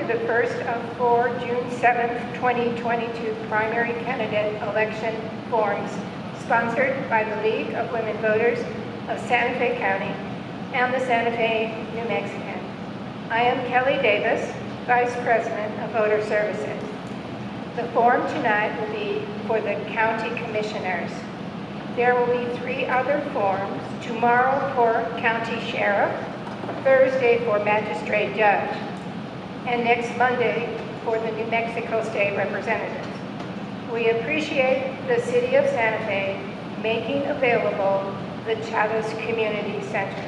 the first of 4 June 7th, 2022 primary candidate election forums sponsored by the League of Women Voters of Santa Fe County and the Santa Fe New Mexican. I am Kelly Davis, Vice President of Voter Services. The forum tonight will be for the county commissioners. There will be 3 other forums, tomorrow for county sheriff, Thursday for magistrate judge, and next Monday for the New Mexico State representatives. We appreciate the City of Santa Fe making available the Chavez Community Center.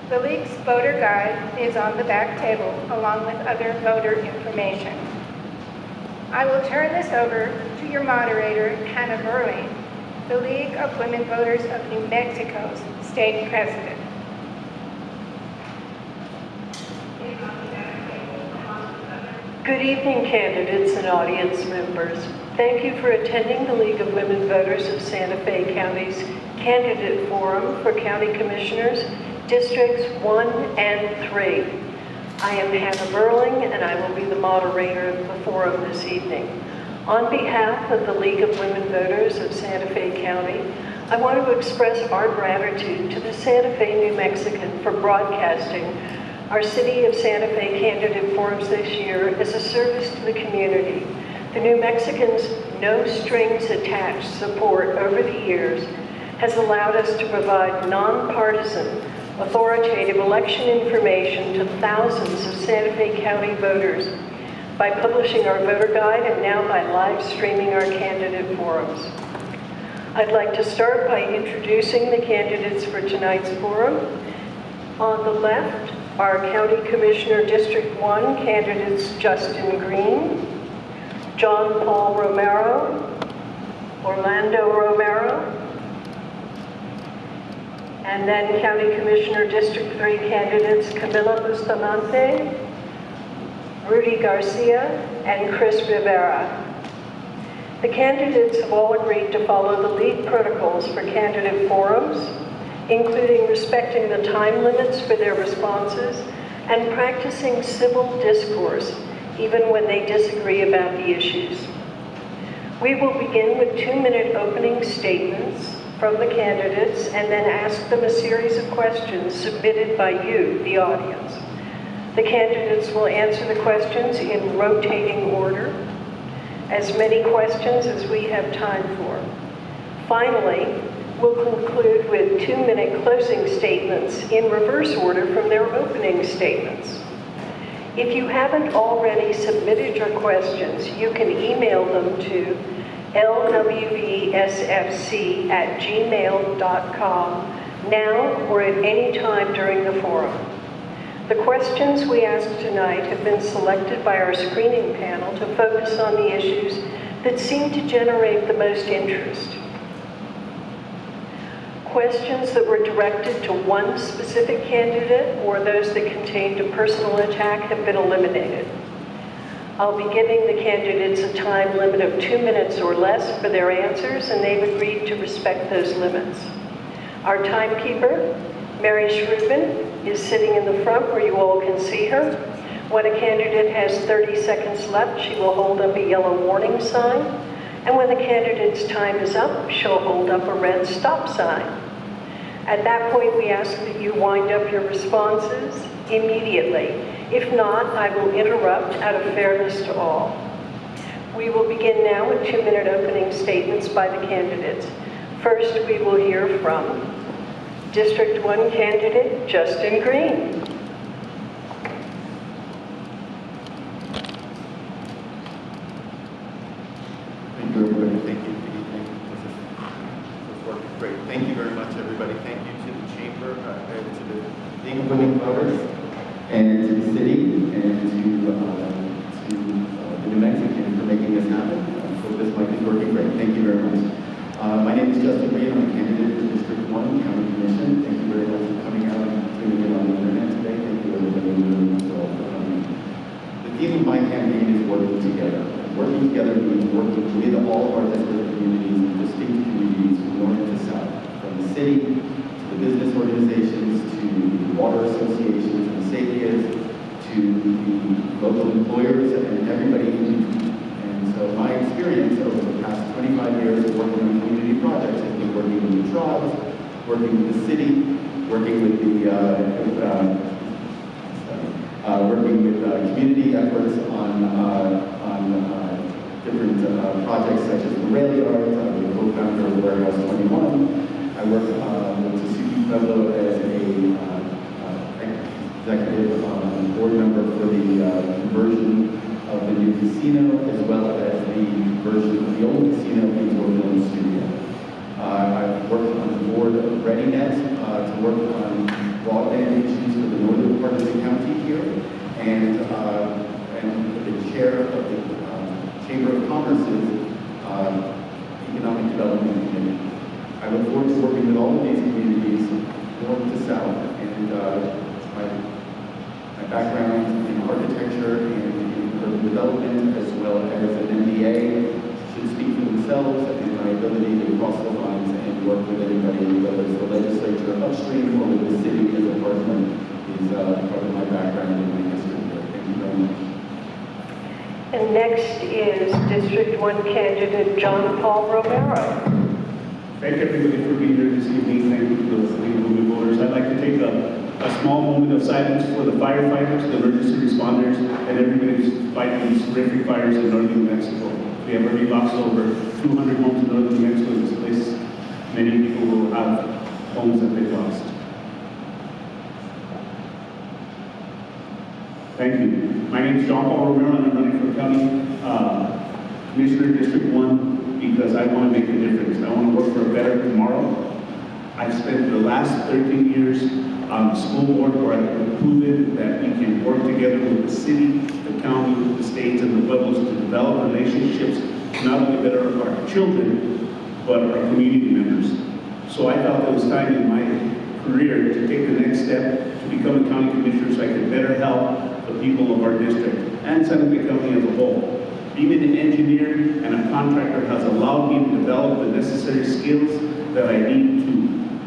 The League's voter guide is on the back table along with other voter information. I will turn this over to your moderator, Hannah Burling, the League of Women Voters of New Mexico's state president. Good evening, candidates and audience members. Thank you for attending the League of Women Voters of Santa Fe County's Candidate Forum for County Commissioners, Districts 1 and 3. I am Hannah Burling, and I will be the moderator of the forum this evening. On behalf of the League of Women Voters of Santa Fe County, I want to express our gratitude to the Santa Fe New Mexican for broadcasting our City of Santa Fe candidate forums this year as a service to the community. The New Mexicans' no-strings-attached support over the years has allowed us to provide nonpartisan, authoritative election information to thousands of Santa Fe County voters by publishing our voter guide and now by live streaming our candidate forums. I'd like to start by introducing the candidates for tonight's forum. On the left, our County Commissioner District 1 candidates Justin Green, John Paul Romero, Orlando Romero, and then County Commissioner District 3 candidates Camila Bustamante, Rudy Garcia, and Chris Rivera. The candidates have all agreed to follow the league protocols for candidate forums, including respecting the time limits for their responses and practicing civil discourse, even when they disagree about the issues. We will begin with 2-minute opening statements from the candidates and then ask them a series of questions submitted by you, the audience. The candidates will answer the questions in rotating order, as many questions as we have time for. Finally, we'll conclude with 2-minute closing statements in reverse order from their opening statements. If you haven't already submitted your questions, you can email them to lwvsfc@gmail.com now or at any time during the forum. The questions we ask tonight have been selected by our screening panel to focus on the issues that seem to generate the most interest. Questions that were directed to one specific candidate or those that contained a personal attack have been eliminated. I'll be giving the candidates a time limit of 2 minutes or less for their answers, and they've agreed to respect those limits. Our timekeeper, Mary Shrubin, is sitting in the front where you all can see her. When a candidate has 30 seconds left, she will hold up a yellow warning sign, and when the candidate's time is up, she'll hold up a red stop sign. At that point, we ask that you wind up your responses immediately. If not, I will interrupt out of fairness to all. We will begin now with 2-minute opening statements by the candidates. First, we will hear from District 1 candidate Justin Green. Thank you, everybody. Thank you. Good evening. This is working great. Thank you very much, everybody. Thank you to the Chamber, to the League of Women Voters, and to the city, and to the New Mexican for making this happen. So this mic is working great. Thank you very much. My name is Justin Green. I'm a candidate for District 1 County Commission. Thank you very much for coming out and tuning in on the internet today. Thank you, everybody, for coming. The theme of my campaign is working together. Working together means working with all of our disparate communities and distinct communities from north to south, from the city to the business organizations to the water associations and saviors to the local employers, and everybody in between. And so my experience over the past 25 years of working on community projects has been working with the tribes, working with the city, working with community efforts on different projects such as the rail yards. I'm the co-founder of Warehouse 21. I work with the Suzuki Fellow as a executive board member for the conversion of the new casino, as well as the conversion of the old casino into a film studio. I've worked on the board of ReadyNet to work on broadband issues for the northern part of the county here, and the chair of the Chamber of Commerce's Economic Development Committee. I look forward to working with all of these communities, north to south, and my background in architecture and in urban development, as well as an MBA, should speak for themselves, and my ability to cross the lines and work with anybody, whether it's the legislature upstream or with the city as a partner, is part of my background and my history. Thank you very much. And next is District 1 candidate John Paul Romero. Thank everybody for being here this evening. Thank you to the League of Women Voters. I'd like to take a small moment of silence for the firefighters, the emergency responders, and everybody who's fighting these horrific fires in northern New Mexico. We have already lost over 200 homes in northern New Mexico in this place. Many people will have homes that they've lost. Thank you. My name is John Paul Romero, and I'm running for County Commissioner District 1 because I want to make a difference. I want to work for a better tomorrow. I've spent the last 13 years on the school board where I've proven that we can work together with the city, the county, the states, and the pueblos to develop relationships not only better for our children, but our community members. So I felt it was time in my career to take the next step to become a county commissioner so I could better help the people of our district and Santa Fe County as a whole. Being an engineer and a contractor has allowed me to develop the necessary skills that I need to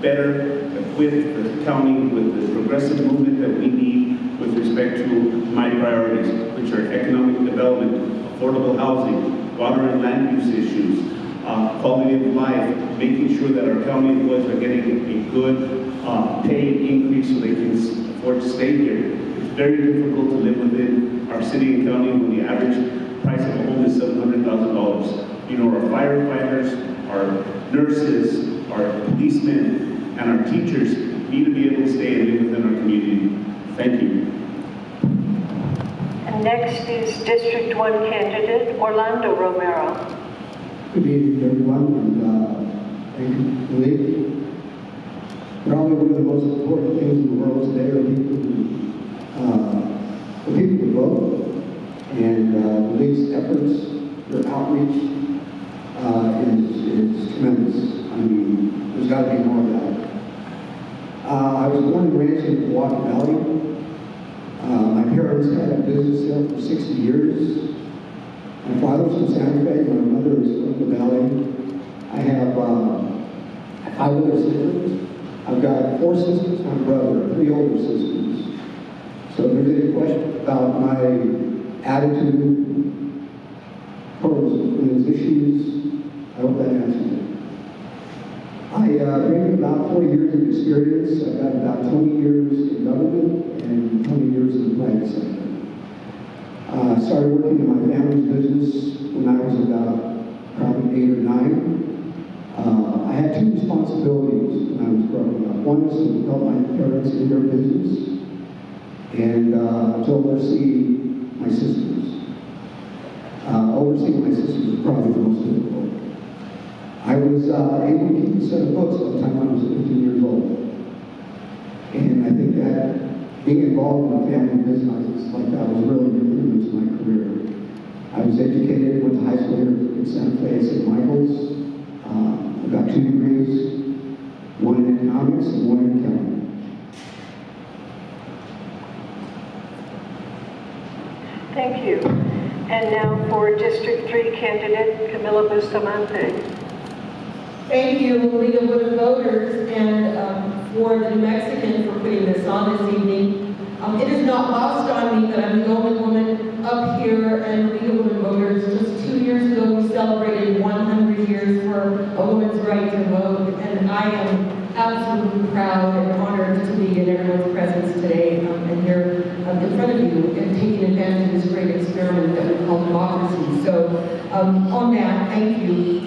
better equip the county with the progressive movement that we need with respect to my priorities, which are economic development, affordable housing, water and land use issues, quality of life, making sure that our county employees are getting a good pay increase so they can afford to stay here. It's very difficult to live within our city and county when the average price of a home is $700,000. You know, our firefighters, our nurses, our policemen, and our teachers need to be able to stay and live within our community. Thank you. And next is District 1 candidate Orlando Romero. Good evening, everyone, and thank you, Lee. Probably one of the most important things in the world today are for people to vote, and the League's efforts, their outreach is tremendous. I mean, there's got to be more of that. I was born and raised in Milwaukee Valley. My parents had a business there for 60 years. My father's from Santa Fe, my mother is from the Valley. I have 5 other sisters. I've got 4 sisters, my brother, 3 older sisters. So if there's any question about my attitude towards these issues, I hope that answers it. I bring about 40 years of experience. I've got about 20 years in government and 20 years in the private sector. I started working in my family's business when I was about probably 8 or 9. I had 2 responsibilities when I was growing up. One was to help my parents in their business and to oversee my sisters. Overseeing my sisters was probably the most difficult. I was able to keep a set of books by the time I was 15 years old. And I think that being involved in a family business like that was really an influence in my career. I was educated, went to high school here in Santa Fe, St. Michael's. I got 2 degrees, one in economics and one in accounting. Thank you. And now for District 3 candidate Camila Bustamante. Thank you, League of Women Voters, and for the New Mexican for putting this on this evening. It is not lost on me that I'm the only woman up absolutely proud and honored to be in everyone's presence today and here in front of you and taking advantage of this great experiment that we call democracy. So on that, thank you.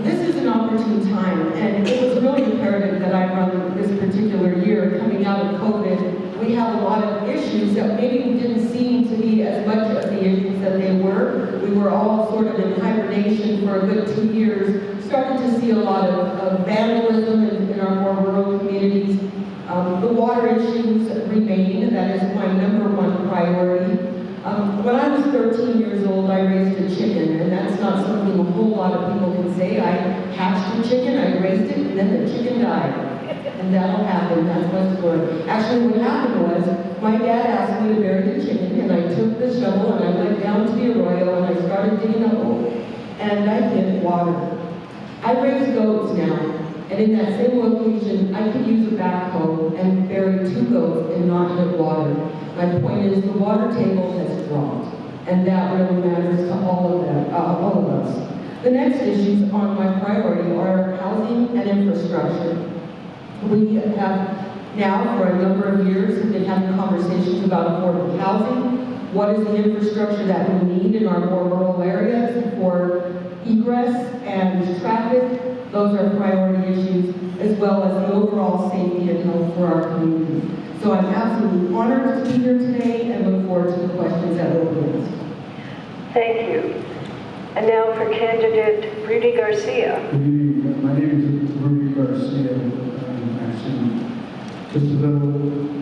This is an opportune time, and it was really imperative that I run this particular year coming out of COVID. We have a lot of issues that maybe didn't seem to be as much of the issues that they were. We were all sort of in hibernation for a good 2 years, started to see a lot of vandalism in our more rural communities. The water issues remain. That is my #1 priority. When I was 13 years old, I raised a chicken, and that's not something a whole lot of people can say. I hatched a chicken, I raised it, and then the chicken died. And that'll happen, that's my story. Actually, what happened was, my dad asked me to bury the chicken, and I took the shovel, and I went down to the arroyo, and I started digging a hole, and I hit water. I raise goats now, and in that same location, I could use a backhoe and bury 2 goats and not hit water. My point is, the water table has dropped, and that really matters to all of us. The next issues on my priority are housing and infrastructure. We have now, for a number of years, been having conversations about affordable housing. What is the infrastructure that we need in our more rural areas for egress and traffic? Those are priority issues, as well as the overall safety and health for our community. So I'm absolutely honored to be here today and look forward to the questions that will be asked. Thank you. And now for candidate Rudy Garcia. Good evening. My name is Rudy Garcia. Actually, just a little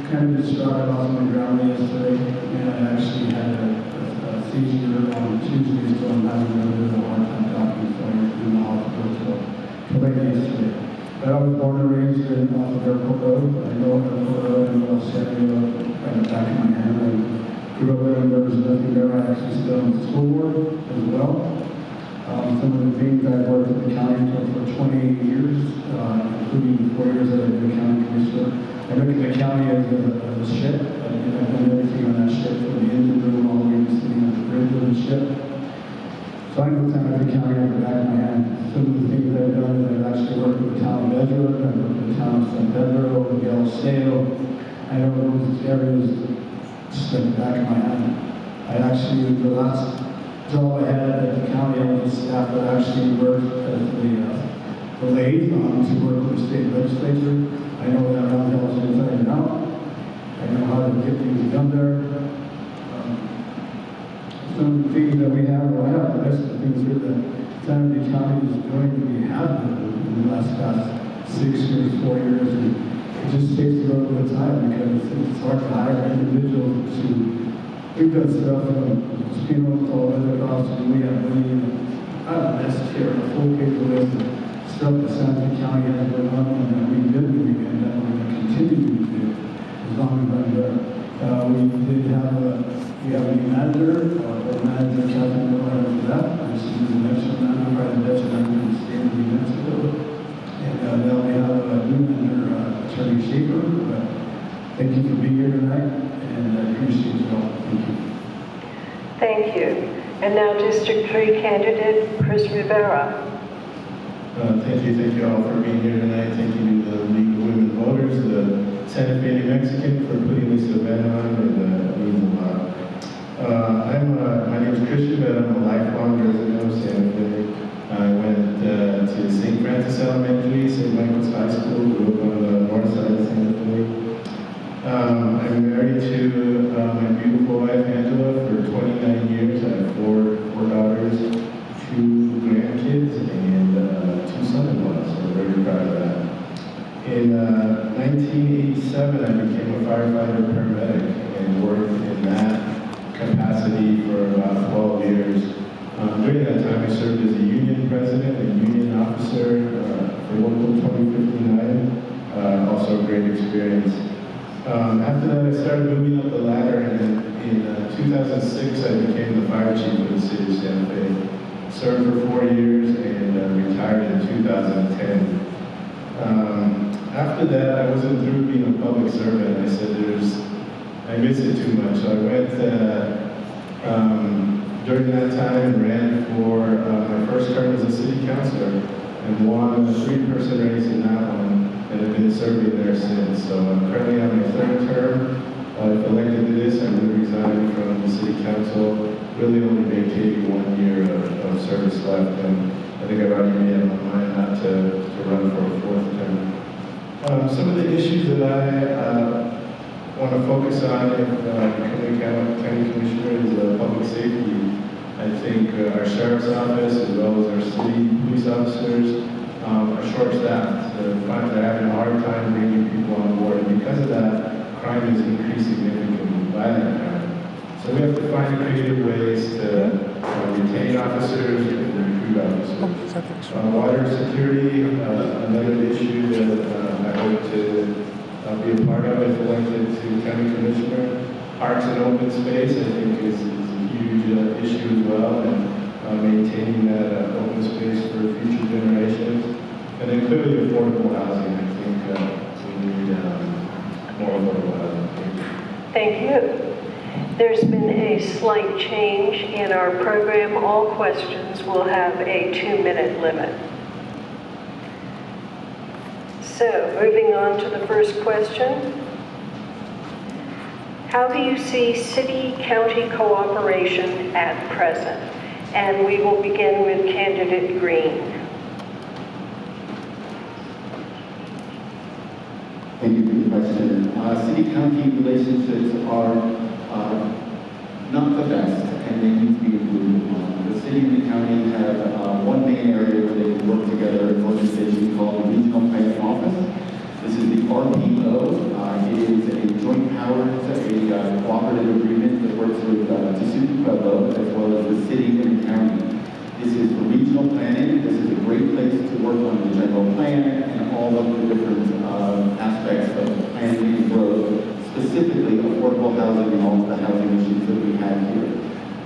kind of distraught. I lost my grandma yesterday, and I actually had a seizure on Tuesday, so I'm having a little bit of a hard time talking, so I was in the hospital till late yesterday. But I was born and raised off of Airport Road. I know Airport Road, I know Samuel right in the back of my hand. I grew up there, and there was nothing there. I actually still on the school board as well. Some of the things I've worked in the county for 28 years, including the 4 years that I've been county commissioner. I look at the county as a ship. I've done everything on that ship, from the engine room all the way to sitting on the bridge of the ship. So I know Santa Fe County on the back of my hand. Some of the things that I've done is I've actually worked with the town of Ezra, I've worked with the town of San Pedro, Yellow Sail. I know those areas just like the back of my hand. I actually, the last job I had at the county, I was a staff that actually worked as the liaison to work with the state legislature. I know that around Dallas inside and out. I know how to get things done there. Some of the things that we have, well, I have a list of things here that Santa Fe County is doing that we have done in the past 6 years, 4 years, and it just takes a little bit of time because it's hard to hire individuals to do that stuff. Mosquitoes all over across, and we have money. I have a list here, a full page list of stuff that Santa Fe County has been on and that we've been doing and that we're going to continue to do as long as I'm there. We have a new manager, our manager, Captain Miller, has left, and she's the next manager, by the Dutch manager in the state of New Mexico. And now we have a new manager, Attorney Schaefer. Thank you for being here tonight, and I appreciate it all. Thank you. Thank you. And now District 3 candidate Chris Rivera. Thank you all for being here tonight. Thank you to the League of Women Voters, the Santa Fe New Mexican for putting this event on, and it means a lot. My name is Christian, but I'm a lifelong resident of Santa Fe. I went to St. Francis Elementary, St. Michael's High School, grew up on the north side of Santa Fe. I'm married to my beautiful wife, Angela, for 29 years. I have four daughters, 2 grandkids, and 2 son-in-laws, so I'm very proud of that. In 1987, I became a firefighter paramedic and worked in that capacity for about 12 years. During that time, I served as a union president and union officer for Local 2059, also a great experience. After that, I started moving up the ladder, and in 2006, I became the fire chief of the city of Santa Fe. Served for 4 years and retired in 2010. After that, I wasn't through being a public servant. I said, I miss it too much. So I went during that time and ran for my first term as a city councilor and won a 3-person race in that one. and I've been serving there since. So I'm currently on my third term. If elected to this, I'm going to resign from the city council, really only maintaining 1 year of service left, and I think I've already made up my mind not to run for a fourth term. Some of the issues that I want to focus on if becoming county commissioner is public safety. I think our sheriff's office, as well as our city police officers, are short-staffed. They're having a hard time bringing people on board, and because of that, crime is increasing significantly, violent crime. So we have to find creative ways to retain officers and recruit officers. Water security, another issue that I hope to be a part of if elected to county commissioner. Parks and open space, I think, is a huge issue as well, and maintaining that open space for future generations. And then clearly affordable housing. I think we need more affordable housing. Thank you. There's been a slight change in our program. All questions will have a 2-minute limit. So, moving on to the first question. How do you see city-county cooperation at present? And we will begin with candidate Green. Thank you for the question. City-county relationships are not the best, and they need to be improved upon. The city and the county have one main area where they can work together, an organization called the Regional Planning Office. This is the RPO. It is a joint powers, a cooperative agreement that works with Tisuku Pueblo, as well as the city and the county. This is for regional planning. This is a great place to work on the general plan and all of the different aspects of planning and growth, specifically affordable housing and all of the housing issues that we have here.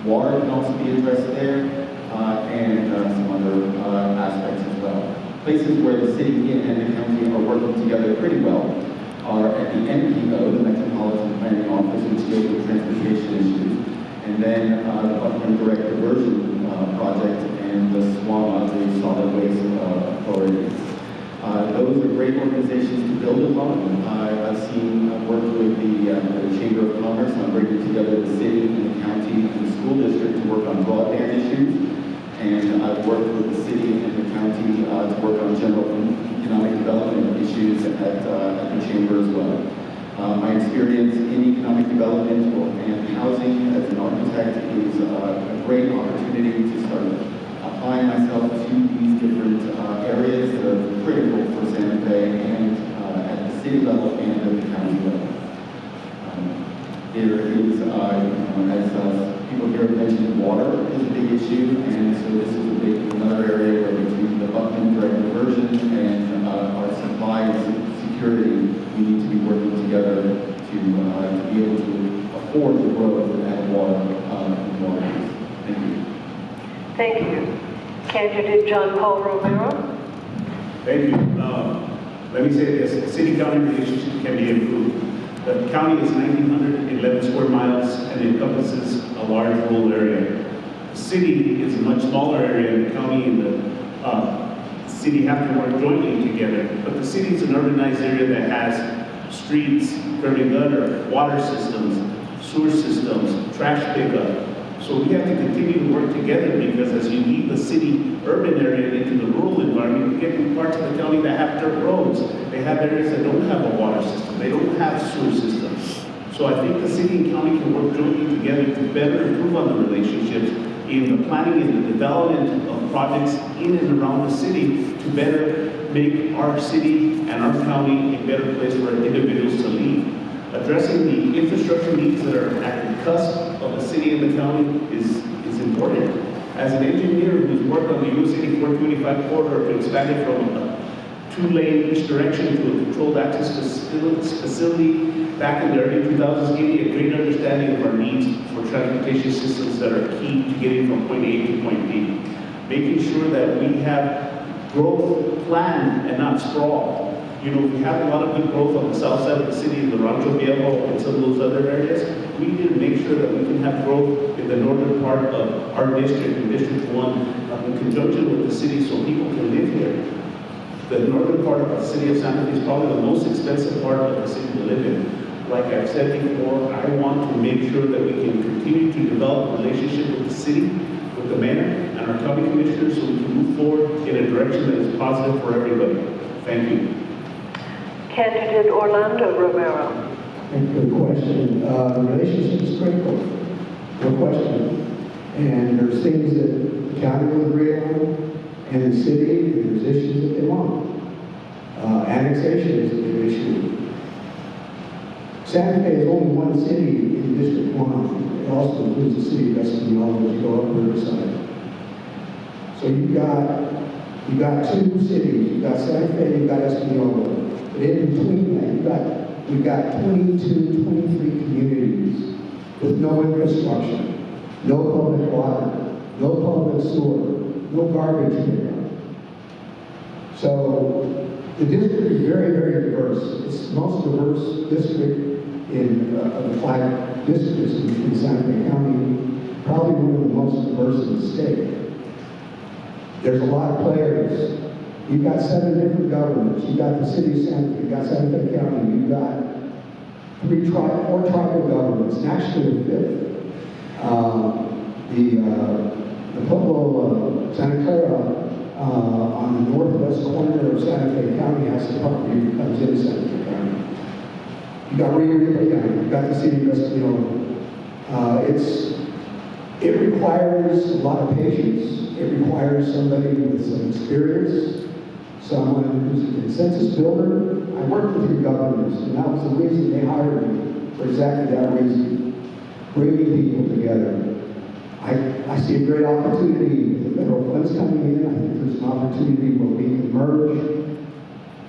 Water can also be addressed there, and some other aspects as well. Places where the city and the county are working together pretty well are at the MPO, the Metropolitan Planning Office, which deals with transportation issues, and then the Upland Direct Diversion Project and the SWAMA, the Solid Waste Authority. Those are great organizations to build upon. I've seen work with the Chamber of Commerce on bringing together the city and the county and the school district to work on broadband issues. And I've worked with the city and the county to work on general economic development issues at the Chamber as well. My experience in economic development and housing as an architect is a great opportunity to start applying myself to these different areas that are critical for Santa Fe and at the city level and at the county level. There is, as people here have mentioned, water is a big issue, and so this is another area where between the Buckland Direct Diversion and our supply security, we need to be working together to be able to afford the growth and water in water use. Thank you. Thank you. Candidate John Paul Romero. Thank you. Let me say this, the city-county relationship can be improved. The county is 1,911 square miles and encompasses a large rural area. The city is a much smaller area, and the county and the city have to work jointly together. But the city is an urbanized area that has streets, curb and gutter, water systems, sewer systems, trash pickup. So we have to continue to work together, because as you leave the city urban area into the rural environment, you get in parts of the county that have dirt roads. They have areas that don't have a water system. They don't have sewer systems. So I think the city and county can work jointly together to better improve on the relationships in the planning and the development of projects in and around the city to better make our city and our county a better place for individuals to live. Addressing the infrastructure needs that are at the cusp of the city and the county is important. As an engineer who's worked on the US 8425 corridor to expand it from a 2-lane each direction to a controlled access facility back in the early 2000s, gave me a great understanding of our needs for transportation systems that are key to getting from point A to point B. Making sure that we have growth planned and not sprawl. You know, we have a lot of good growth on the south side of the city, in the Rancho Viejo and some of those other areas. We need to make sure that we can have growth in the northern part of our district, in District 1, in conjunction with the city, so people can live here. The northern part of the city of Santa Fe is probably the most expensive part of the city to live in. Like I've said before, I want to make sure that we can continue to develop a relationship with the city, with the mayor and our county commissioners, so we can move forward in a direction that is positive for everybody. Thank you. Candidate Orlando Romero. Thank you for the question. Relationship is critical, no question. And there's things that the county will agree on, and the city, there's issues that they want. Annexation is a big issue. Santa Fe is only one city in District 1. It also includes the city of Espanola as you go up Riverside. So you've got two cities. You've got Santa Fe, you've got Espanola. But in between that, we've got 22, 23 communities with no infrastructure, no public water, no public sewer, no garbage pickup. So the district is very, very diverse. It's the most diverse district of the 5 districts in Santa Fe County, probably one of the most diverse in the state. There's a lot of players. You've got 7 different governments. You've got the city of Santa Fe, you've got Santa Fe County, you've got 4 tribal governments, and actually a 5th. The Pueblo, Santa Clara, on the northwest corner of Santa Fe County has the property that comes into Santa Fe County. You got Rivera, you've got the city of Espanola. It requires a lot of patience. It requires somebody with some experience, someone who's a consensus builder. I worked with 3 governors, and that was the reason they hired me, for exactly that reason, bringing people together. I see a great opportunity with the federal funds coming in. I think there's an opportunity where we can merge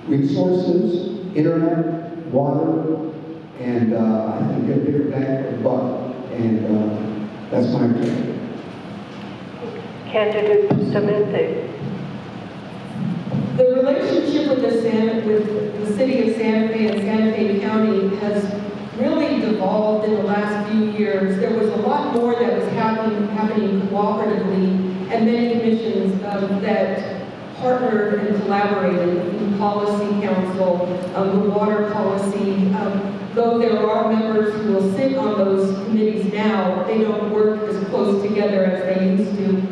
resources, internet, water, and I think get a bigger bang for the buck. And that's my objective. Candidate Bustamante. The relationship with the city of Santa Fe and Santa Fe County has really devolved in the last few years. There was a lot more that was happening cooperatively, and many commissions that partnered and collaborated. The Policy Council, the Water Policy. Though there are members who will sit on those committees now, they don't work as close together as they used to.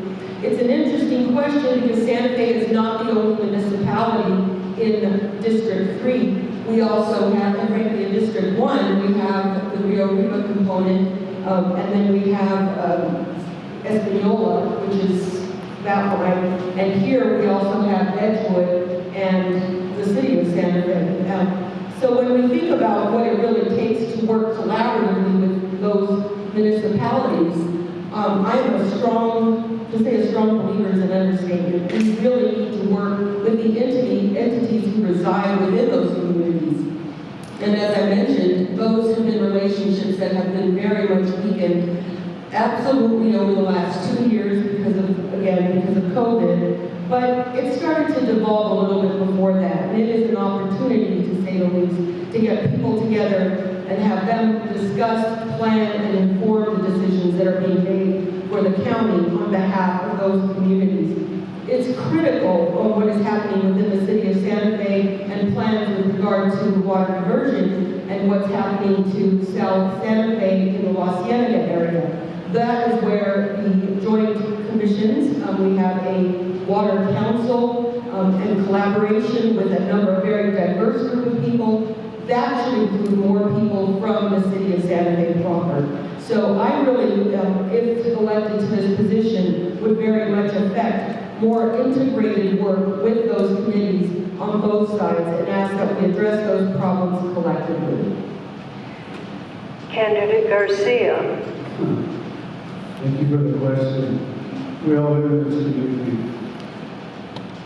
It's an interesting question because Santa Fe is not the only municipality in District 3. We also have, and frankly, in District 1, we have the Rio Riva component, and then we have Espanola, which is that one, and here we also have Edgewood and the city of Santa Fe. So when we think about what it really takes to work collaboratively with those municipalities, I am a strong believer is an understatement. We really need to work with the entities who reside within those communities. And as I mentioned, those have been relationships that have been very much weakened, absolutely over the last 2 years because of COVID. But it started to devolve a little bit before that. And it is an opportunity, to say the least, to get people together and have them discuss, plan, and inform the decisions that are being made for the county on behalf of those communities. It's critical on what is happening within the city of Santa Fe and plans with regard to water diversion and what's happening to South Santa Fe in the La Cienega area. That is where the joint commissions, we have a water council and collaboration with a number of very diverse group of people. That should include more people from the city of Santa Fe proper. So I really, if elected to this position, would very much affect more integrated work with those committees on both sides and ask that we address those problems collectively. Candidate Garcia. Thank you for the question. We all live in this community.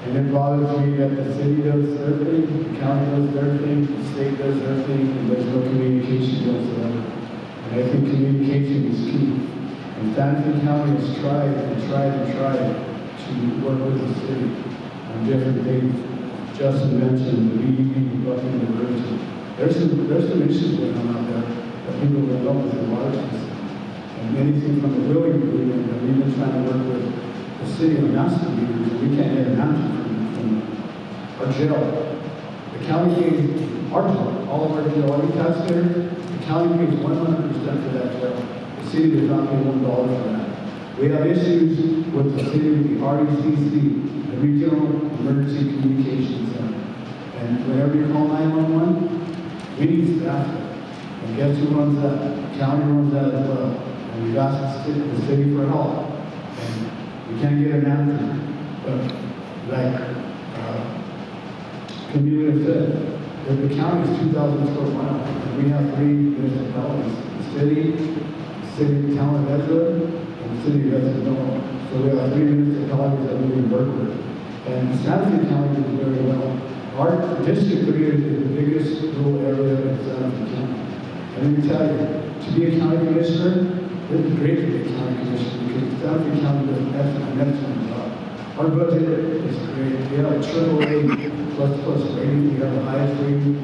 And it bothers me that the city does their thing, the county does their thing, the state does their thing, and there's no communication whatsoever. And I think communication is key. And Santa Fe County has tried to work with the city on different things. Justin mentioned the BEP, bucking the bridge. There's some issues going on out there that people don't know with the water system. And anything from the building agreement, that we've been trying to work with the city on master meters, and we can't get an answer from Our jail. The county pays our jail, all of our jail, all the taxpayers, the county pays 100% for that jail. The city does not pay $1 for that. We have issues with the city, with the RECC, the Regional Emergency Communications Center. And whenever you call 911, we need staff there. And guess who runs that? The county runs that as well. And we've asked the city for help. And we can't get an answer. But like Camila said, the county is 2,000 square miles. And we have 3 municipalities. The city of Town of Ezra, and the city of Ezra. So we have 3 municipalities that we work with. And Santa Fe County is very well. Our District 3 is the biggest rural area in Santa Fe County. And let me tell you, to be a county commissioner, it's great to be a county commissioner because Santa Fe County does an excellent job. Our budget is great. We have a AAA++ rating. We have the highest rating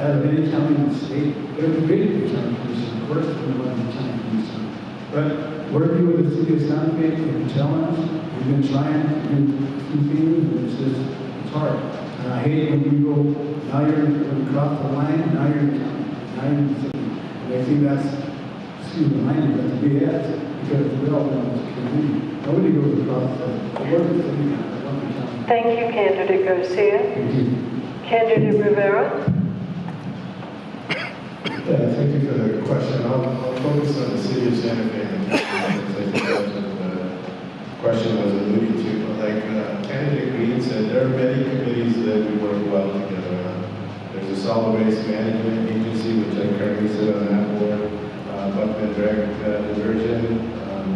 out of any county in the state. It would be great to be a county commissioner. Of course, we want to be a county commissioner. But working with the city of Santa Fe is a challenge. We've been trying to do things, but it's hard. And I hate when we go, now when you cross the line, now you're in the county, now you're in the city. And I think that's, that's BS, because we all know it's a community. Nobody goes across the work of the city county. Thank you, Candidate Garcia. Thank you. Candidate Rivera. Thank you for the question. I'll focus on the city of Santa Fe. I think that's what the question was alluding to. But like Candidate Green said, there are many committees that we work well together on. There's a solid waste management agency, which I currently sit on that board. Buckman Direct Diversion,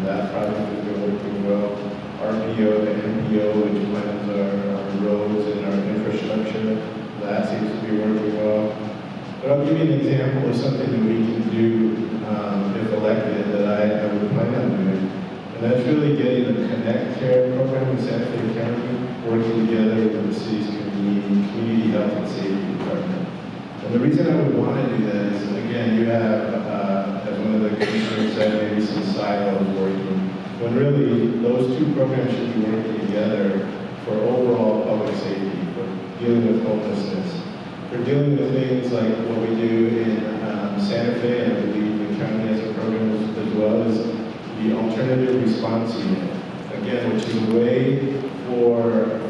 that project has been working well. RPO, the MPO, which plans our roads and our infrastructure, that seems to be working well. But I'll give you an example of something that we can do if elected that I would plan on doing. And that's really getting the Connect Care program in Santa Fe County, working together with the city's community health and safety department. And the reason I would want to do that is, again, you have, as one of the commissioners said, maybe some silos working, when really those 2 programs should be working together for overall public safety, for dealing with homelessness, for dealing with things like what we do in Santa Fe, and I believe the county has a program as well, is the alternative response unit. Again, which is a way for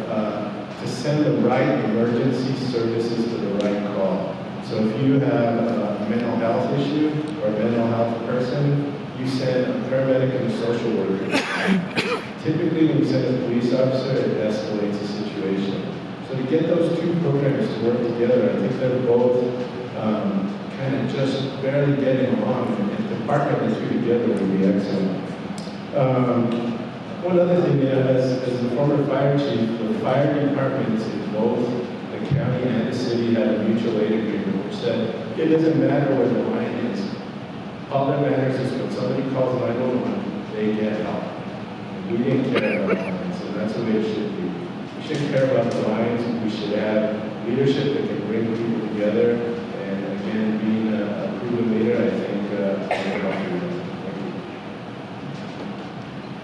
to send the right emergency services to the right call. So if you have a mental health issue or a mental health person, you send a paramedic and a social worker. Typically, when you send a police officer, it escalates the situation. So to get those 2 programs to work together, I think they're both kind of just barely getting along, and to partner the 2 together would be excellent. One other thing, as the former fire chief, the fire departments in both the county and the city had a mutual aid agreement, which said it doesn't matter where the line is. All that matters is when somebody calls 911, they get help. And we didn't care about lines, and that's the way it should be. We shouldn't care about the lines. We should have leadership that can bring people together. And again, being a proven leader, I think we're going to do that.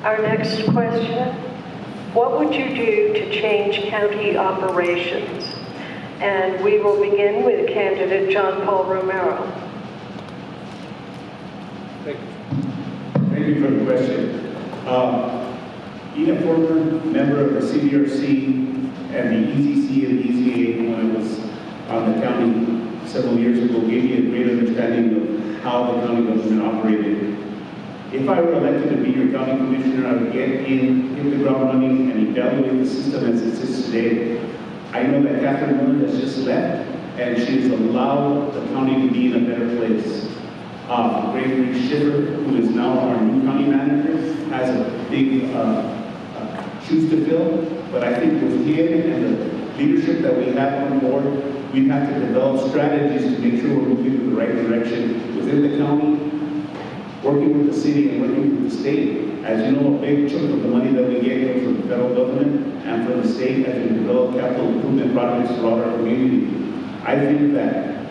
Our next question. What would you do to change county operations? And we will begin with candidate John Paul Romero. Thank you for the question. Being a former member of the CDRC and the EZC and the EZA when I was on the county several years ago gave me a great understanding of how the county government operated. If I were elected to be your county commissioner, I would get in, hit the ground running, and evaluate the system as it sits today. I know that Catherine Miller has just left, and she's allowed the county to be in a better place. Gregory Schiffer, who is now our new county manager, has a big shoes to fill, but I think with him and the leadership that we have on board, we have to develop strategies to make sure we're moving in the right direction within the county, working with the city and working with the state. As you know, a big chunk of the money that we get comes from the federal government and from the state as we develop capital improvement projects throughout our community. I think that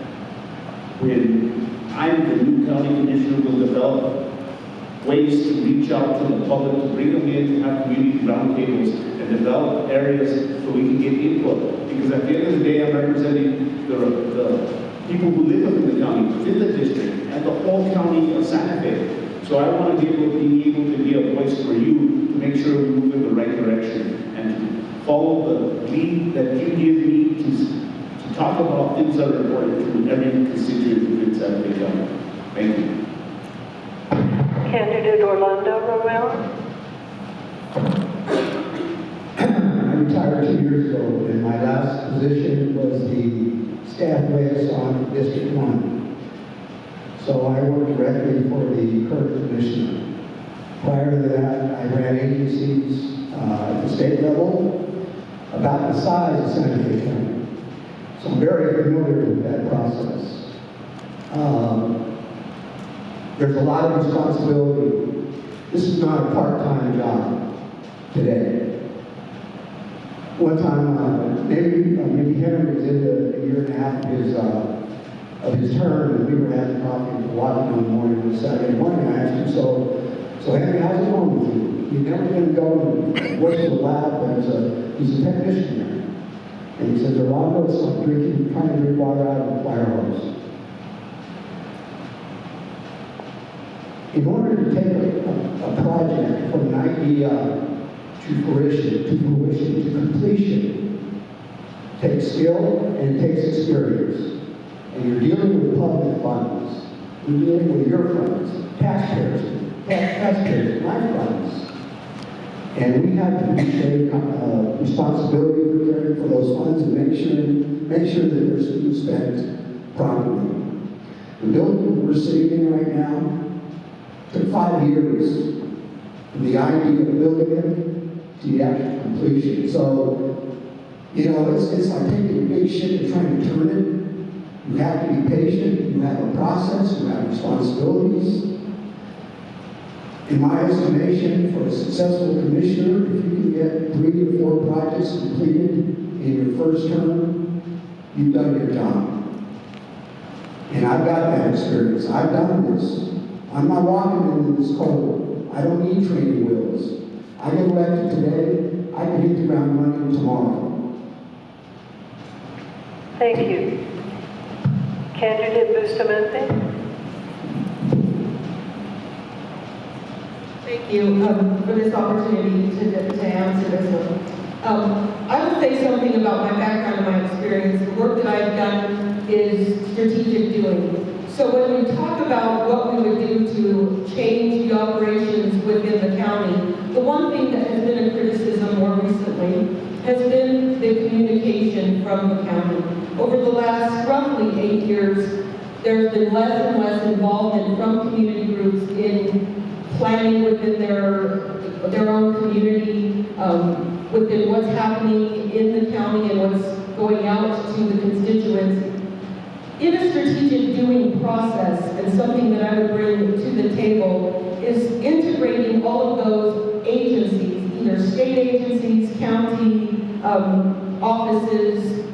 when I'm the new county commissioner, we'll develop ways to reach out to the public, to bring them in, to have community roundtables, and develop areas so we can get input. Because at the end of the day, I'm representing the people who live within the county, within the district, and the whole county of Santa Fe. So I want to be able to be a voice for you to make sure we move in the right direction and to follow the lead that you give me to talk about things that are important to every constituent within Santa Fe County. Thank you. Candidate Orlando Romero. I retired 2 years ago, and my last position was the staff liaison for District 1. So I worked directly for the current commissioner. Prior to that, I ran agencies at the state level about the size of Santa Fe County. So I'm very familiar with that process. There's a lot of responsibility. This is not a part-time job today. One time, maybe Henry was in a year and a half of his term, and we were having coffee and walking one morning on Saturday morning. I asked him, so Henry, how's it going with you? You've never going to go and work in the lab, but he's a technician there. And he says, Orlando, it's like trying to drink water out of a fire hose. In order to take a project from an idea to fruition, to completion, takes skill and it takes experience. And you're dealing with public funds. You're dealing with your funds, taxpayers, my funds. And we have to take responsibility for caring for those funds and make sure that they're being spent properly. The building we're sitting in right now took 5 years from the idea of building it to the actual completion. So, you know, it's like taking a big ship and trying to turn it. You have to be patient, you have a process, you have responsibilities. In my estimation, for a successful commissioner, if you can get 3 to 4 projects completed in your first term, you've done your job. And I've got that experience. I've done this. I'm not walking into this cold. I don't need training wheels. I get elected today, I can hit the ground running tomorrow. Thank you. Candidate Bustamante. Thank you for this opportunity to answer this one. I will say something about my background and my experience. The work that I've done is strategic doing. So when we talk about what we would do to change the operations within the county, the one thing that has been a criticism more recently has been the communication from the county. Over the last roughly 8 years, there's been less and less involvement from community groups in planning within their own community, within what's happening in the county and what's going out to the constituents. In a strategic doing process, and something that I would bring to the table, is integrating all of those agencies, either state agencies, county offices,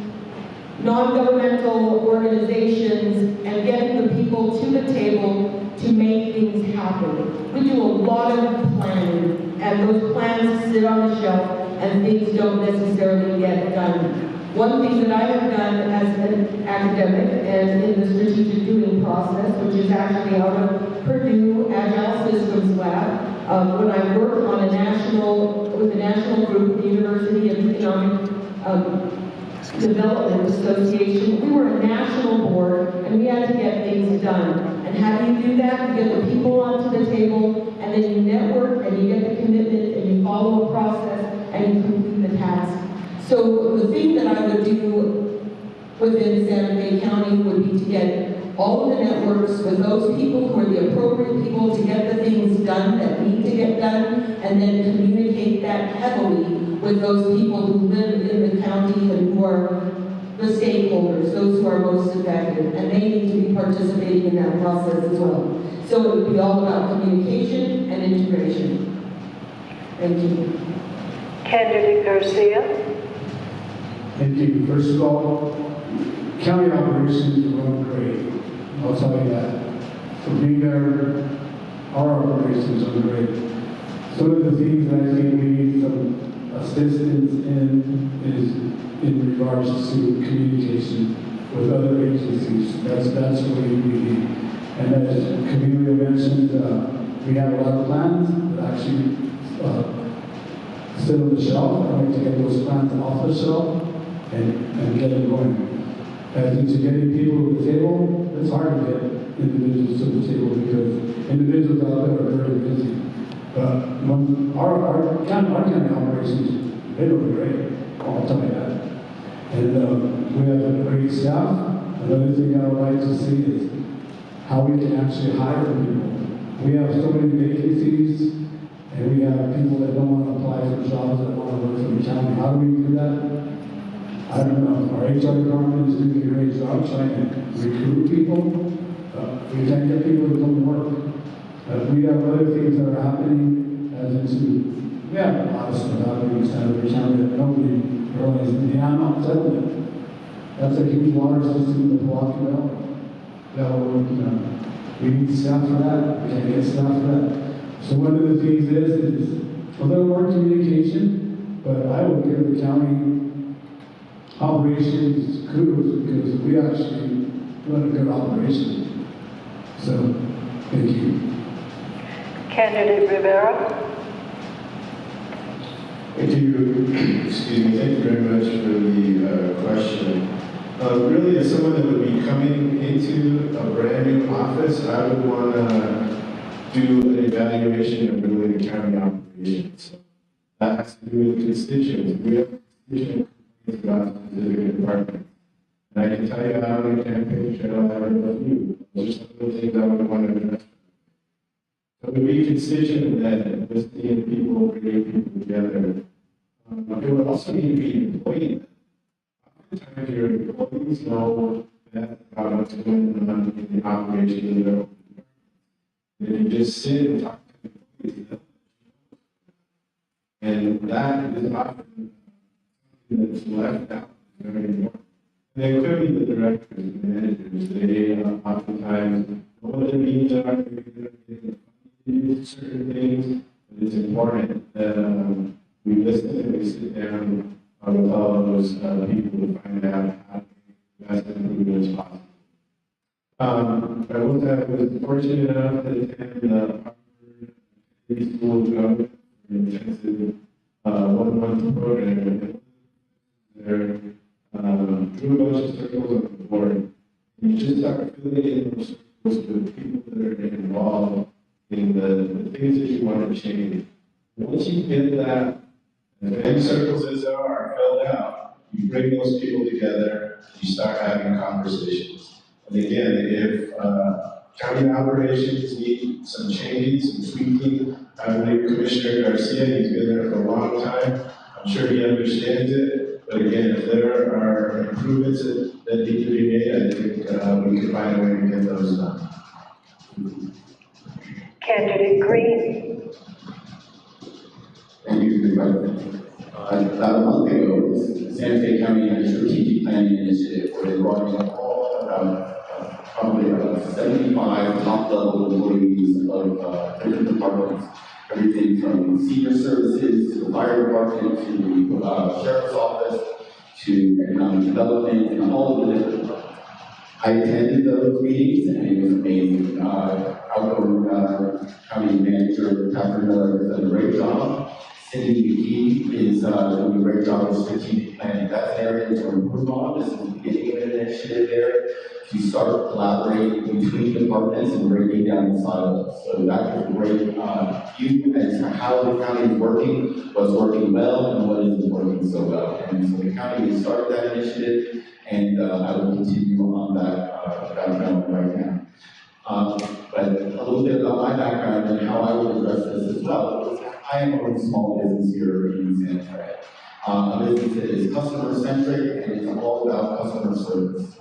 non-governmental organizations, and getting the people to the table to make things happen. We do a lot of planning, and those plans sit on the shelf, and things don't necessarily get done. One thing that I have done as an academic and in the strategic doing process, which is actually out of Purdue Agile Systems Lab, when I worked on with a national group, the University of Economic Development Association, we were a national board and we had to get things done. And how do you do that? You get the people onto the table, and then you network and you get the commitment and you follow a process and you complete the task. So the thing that I would do within Santa Fe County would be to get all of the networks with those people who are the appropriate people to get the things done that need to get done, and then communicate that heavily with those people who live in the county and who are the stakeholders, those who are most affected, and they need to be participating in that process as well. So it would be all about communication and integration. Thank you. Candidate Garcia. Thank you. First of all, county operations are going great. I'll tell you that. For being there our operations are great. Some of the things that I think we need some assistance in is in regards to communication with other agencies. That's what we need. And as Camila mentioned, we have a lot of plans that actually sit on the shelf. I like to get those plans off the shelf and get them going. I think to getting people to the table, it's hard to get individuals to the table because individuals out there are very busy. But when our county operations, they look great, I'll tell you that. And we have a great staff. Another thing I would like to see is how we can actually hire people. We have so many vacancies, and we have people that don't want to apply for jobs that want to work for the county. How do we do that? I don't know. Our HR department is doing a great job trying to recruit people. We can't get people to come to work. We have other things that are happening as into, we have a lot of stuff happening inside of the county that nobody realizes. The Amount settlement. That's a huge water system in the Milwaukee Valley that we're working on. We need staff for that. We can't get staff for that. So one of the things is a little more communication, but I will give the county operations kudos because we actually run a good operation. So, thank you. Candidate Rivera. Thank you. Excuse me. Thank you very much for the question. Really, as someone that would be coming into a brand new office, I would want to do an evaluation of really the county operations. That has to do with constituents. We have constituents about specific departments. And I can tell you how on the campaign trail I heard about you. Those are some of the things I would want to address. So to be constituent and listening to people, bringing people together. It would also need to be employee. Oftentimes your employees know that about what's going on in the operation of their own department. And you just sit and talk to the employees. And that is often that's left out very important. There could be the directors and managers. They oftentimes know what their needs are. Maybe they're getting funded to certain things, but it's important that we listen and we sit down with all those people to find out how to make the best improvement as possible. I was fortunate enough to attend the Harvard School of Government for an intensive 1-month program. There, drew a bunch of circles on the board. And you just start filling in those circles with people that are involved in the things that you want to change. Once you get that, as many circles as there are filled out, you bring those people together, you start having conversations. And again, if county operations need some changing, some tweaking, I believe Commissioner Garcia, he's been there for a long time. I'm sure he understands it, but again, if there are improvements that need to be made, I think we can find a way to get those done. Candidate Green. Thank you, President. About a month ago, Santa Fe County had a strategic planning initiative where they brought in all probably about 75 top-level employees of different departments, everything from senior services to the fire department to the sheriff's office to economic development and all of the different departments. I attended those meetings and it was amazing. Outgoing county manager Catherine Miller has done a great job. Cindy McKee is doing a great job with strategic planning. That's an area to improve on. This is the beginning of an initiative there to start collaborating between departments and breaking down the silos. So that was a great view as to how the county is working, what's working well, and what isn't working so well. And so the county has started that initiative, and I will continue on that development right now. But a little bit about my background and how I will address this as well. I am a small business here in Santa Fe. A business that is customer-centric and it's all about customer service.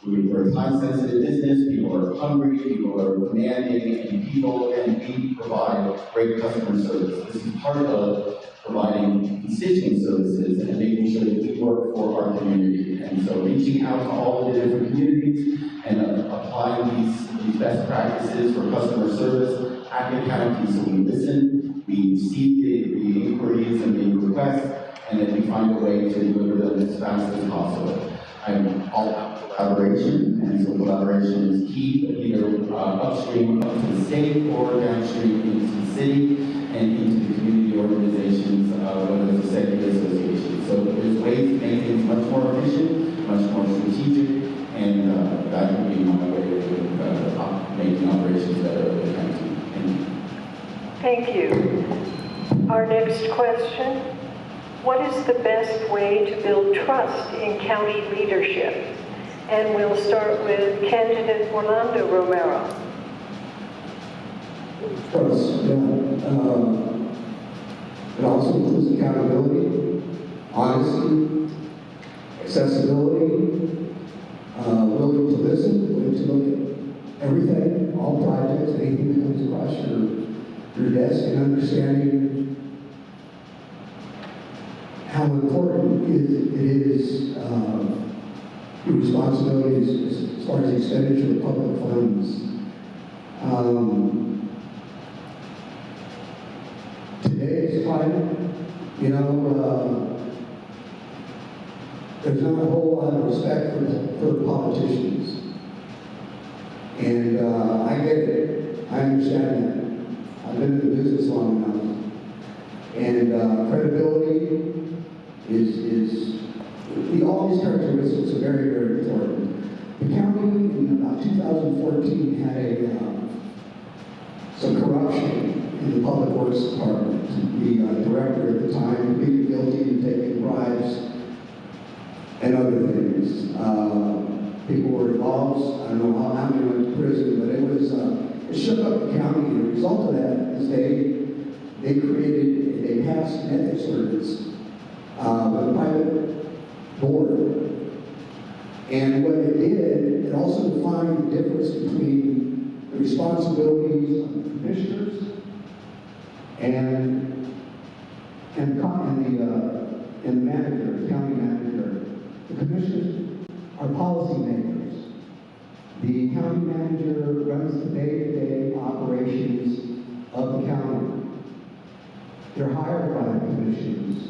We're a time-sensitive business, people are hungry, people are demanding, and we provide provide great customer service. This is part of providing constituent services and making sure that we work for our community. And so reaching out to all the different communities and applying these best practices for customer service at the county. So we listen, we receive the inquiries and the requests, and then we find a way to deliver them as fast as possible. I'm all about collaboration, and so collaboration is key, either upstream up to the state or downstream into the city and into the community organizations, whether it's a security association. So there's ways to make things much more efficient, much more strategic, and that would be my way of making operations better over the county. Thank you. Our next question. What is the best way to build trust in county leadership? And we'll start with candidate Orlando Romero. Trust, yeah. It also includes accountability, honesty, accessibility, willing to listen, willing to look at everything, all projects, anything that comes across your desk, and understanding how important it is your responsibilities as far as expenditure of public funds. Today's climate, you know, there's not a whole lot of respect for politicians. And I get it. I understand that. I've been in the business long enough. And credibility all these characteristics are very, very important. The county in about 2014 had some corruption in the Public Works Department. The director at the time pleaded guilty to taking bribes and other things. People were involved. I don't know how many went to prison, but it shook up the county. And the result of that is they passed an ethics ordinance with a private board. And what it did, it also defined the difference between the responsibilities of the commissioners and the manager, the county manager. The commissioners are policymakers. The county manager runs the day-to-day operations of the county. They're hired by the commissioners.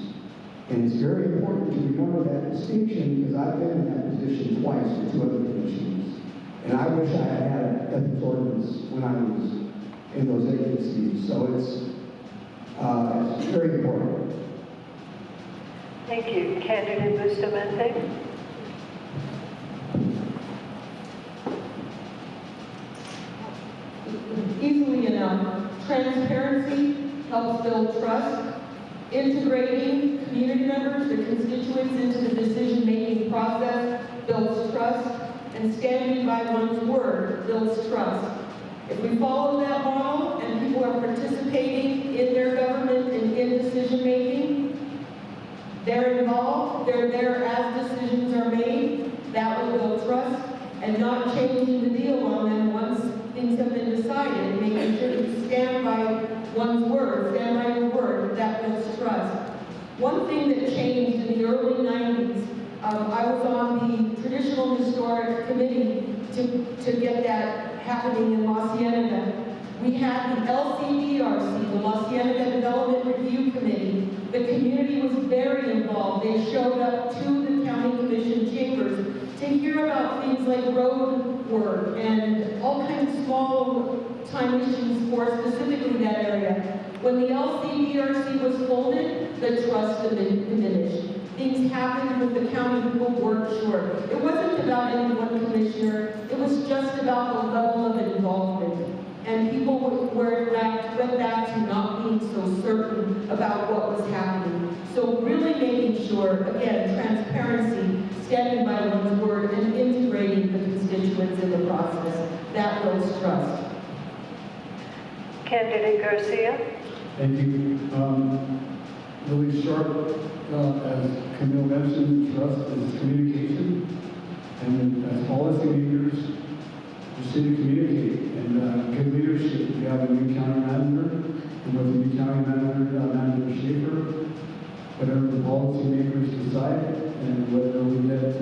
And it's very important to remember that distinction, because I've been in that position twice with two other commissions. And I wish I had had an ethics ordinance when I was in those agencies. So it's very important. Thank you. Candidate Bustamante. Easily enough, transparency helps build trust. Integrating community members, the constituents, into the decision-making process builds trust, and standing by one's word builds trust. If we follow that model and people are participating in their government and in decision-making, they're involved, they're there as decisions are made, that will build trust, and not changing the deal on them once things have been decided, making sure to stand by one's word, stand by your word, that builds trust. One thing that changed in the early 90s, I was on the Traditional Historic Committee to get that happening in La Cienega. We had the LCDRC, the La Cienega Development Review Committee. The community was very involved. They showed up to the county commission chambers to hear about things like road work and all kinds of small time issues for specifically that area. When the LCDRC was folded, the trust diminished. Things happened with the county people weren't sure. It wasn't about any one commissioner, it was just about the level of involvement. And people went back to not being so certain about what was happening. So really making sure, again, transparency, standing by one's word, and integrating the constituents in the process, that builds trust. Candidate Garcia. Thank you. Really short, as Camille mentioned, trust is communication. And as policy leaders, just need to communicate. And good leadership, we have a new county manager, and with the new county manager, Manager Schaefer, whatever the policymakers decide, and whether we get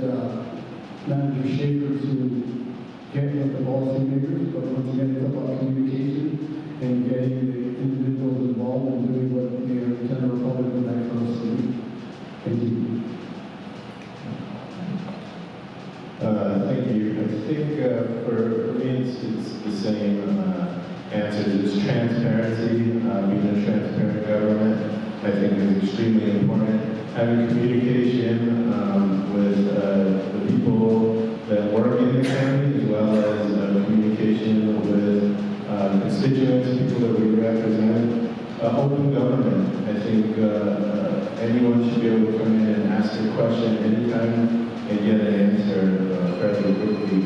Manager Schaefer to get with the policymakers, but once again, it's about communication and getting the individuals involved and doing what the Lieutenant Republic would like for us to do. Thank you. Thank you. I think for me, it's the same answer. It's transparency. Being a transparent government, I think, is extremely important. Having communication with the people that work in the county, as well as communication with constituents, people that we represent. Open government. I think anyone should be able to come in and ask a question anytime and get an answer fairly quickly.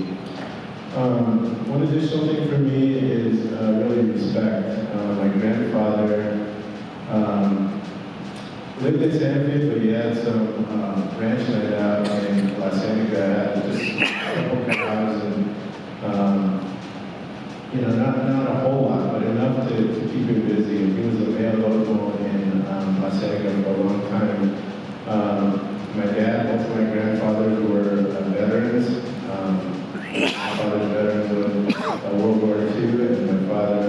One additional thing for me is really respect. My grandfather lived in Santa Fe, but he had some ranch land out in La Cienega, had just a couple cows and you know, not a whole lot, but enough to keep him busy. And he was a male local in La Cienega for a long time. My dad, both of my grandfathers were veterans. My father's veterans of World War II, and my father,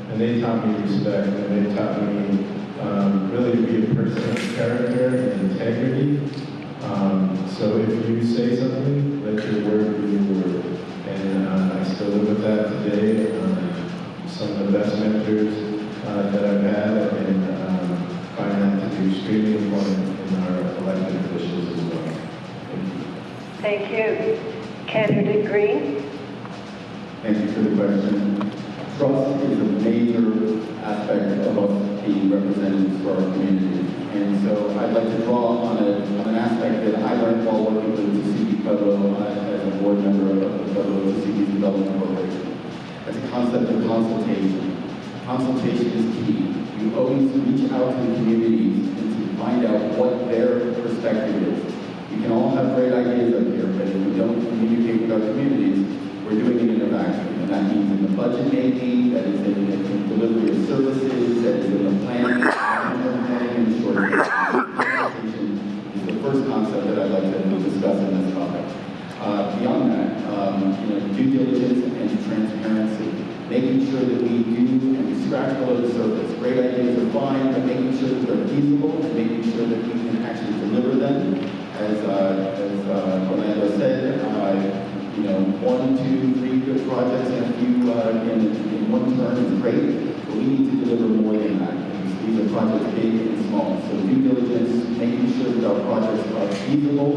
and they taught me respect, and they taught me really to be a person of character and integrity. So if you say something, let your word be your word. And I still live with that today. Some of the best mentors that I've had, and find that to be extremely important in our elected officials as well. Thank you. Candidate Green. Thank you for the question. Trust is a major aspect of us being representatives for our community. And so I'd like to draw on an aspect that I learned while working with the City Pueblo as a board member of the Pueblo Cities Development Corporation. That's a concept of consultation. Consultation is key. You always reach out to the communities and to find out what their perspective is. You can all have great ideas up here, but if we don't communicate with our communities, we're doing it in a vacuum. And that means in the budget making, that is in the delivery of services, that is in the planning, and the short term. Consultation is the first concept that I'd like to discuss in this topic. Beyond that, due diligence and transparency, making sure that we do and we scratch below the surface. Great ideas are fine, but making sure that they're feasible and making sure that we can actually deliver them. As Orlando said, 1, 2, 3 good projects and a few in one term is great, but we need to deliver more than that. These are projects big and small. So due diligence, making sure that our projects are feasible,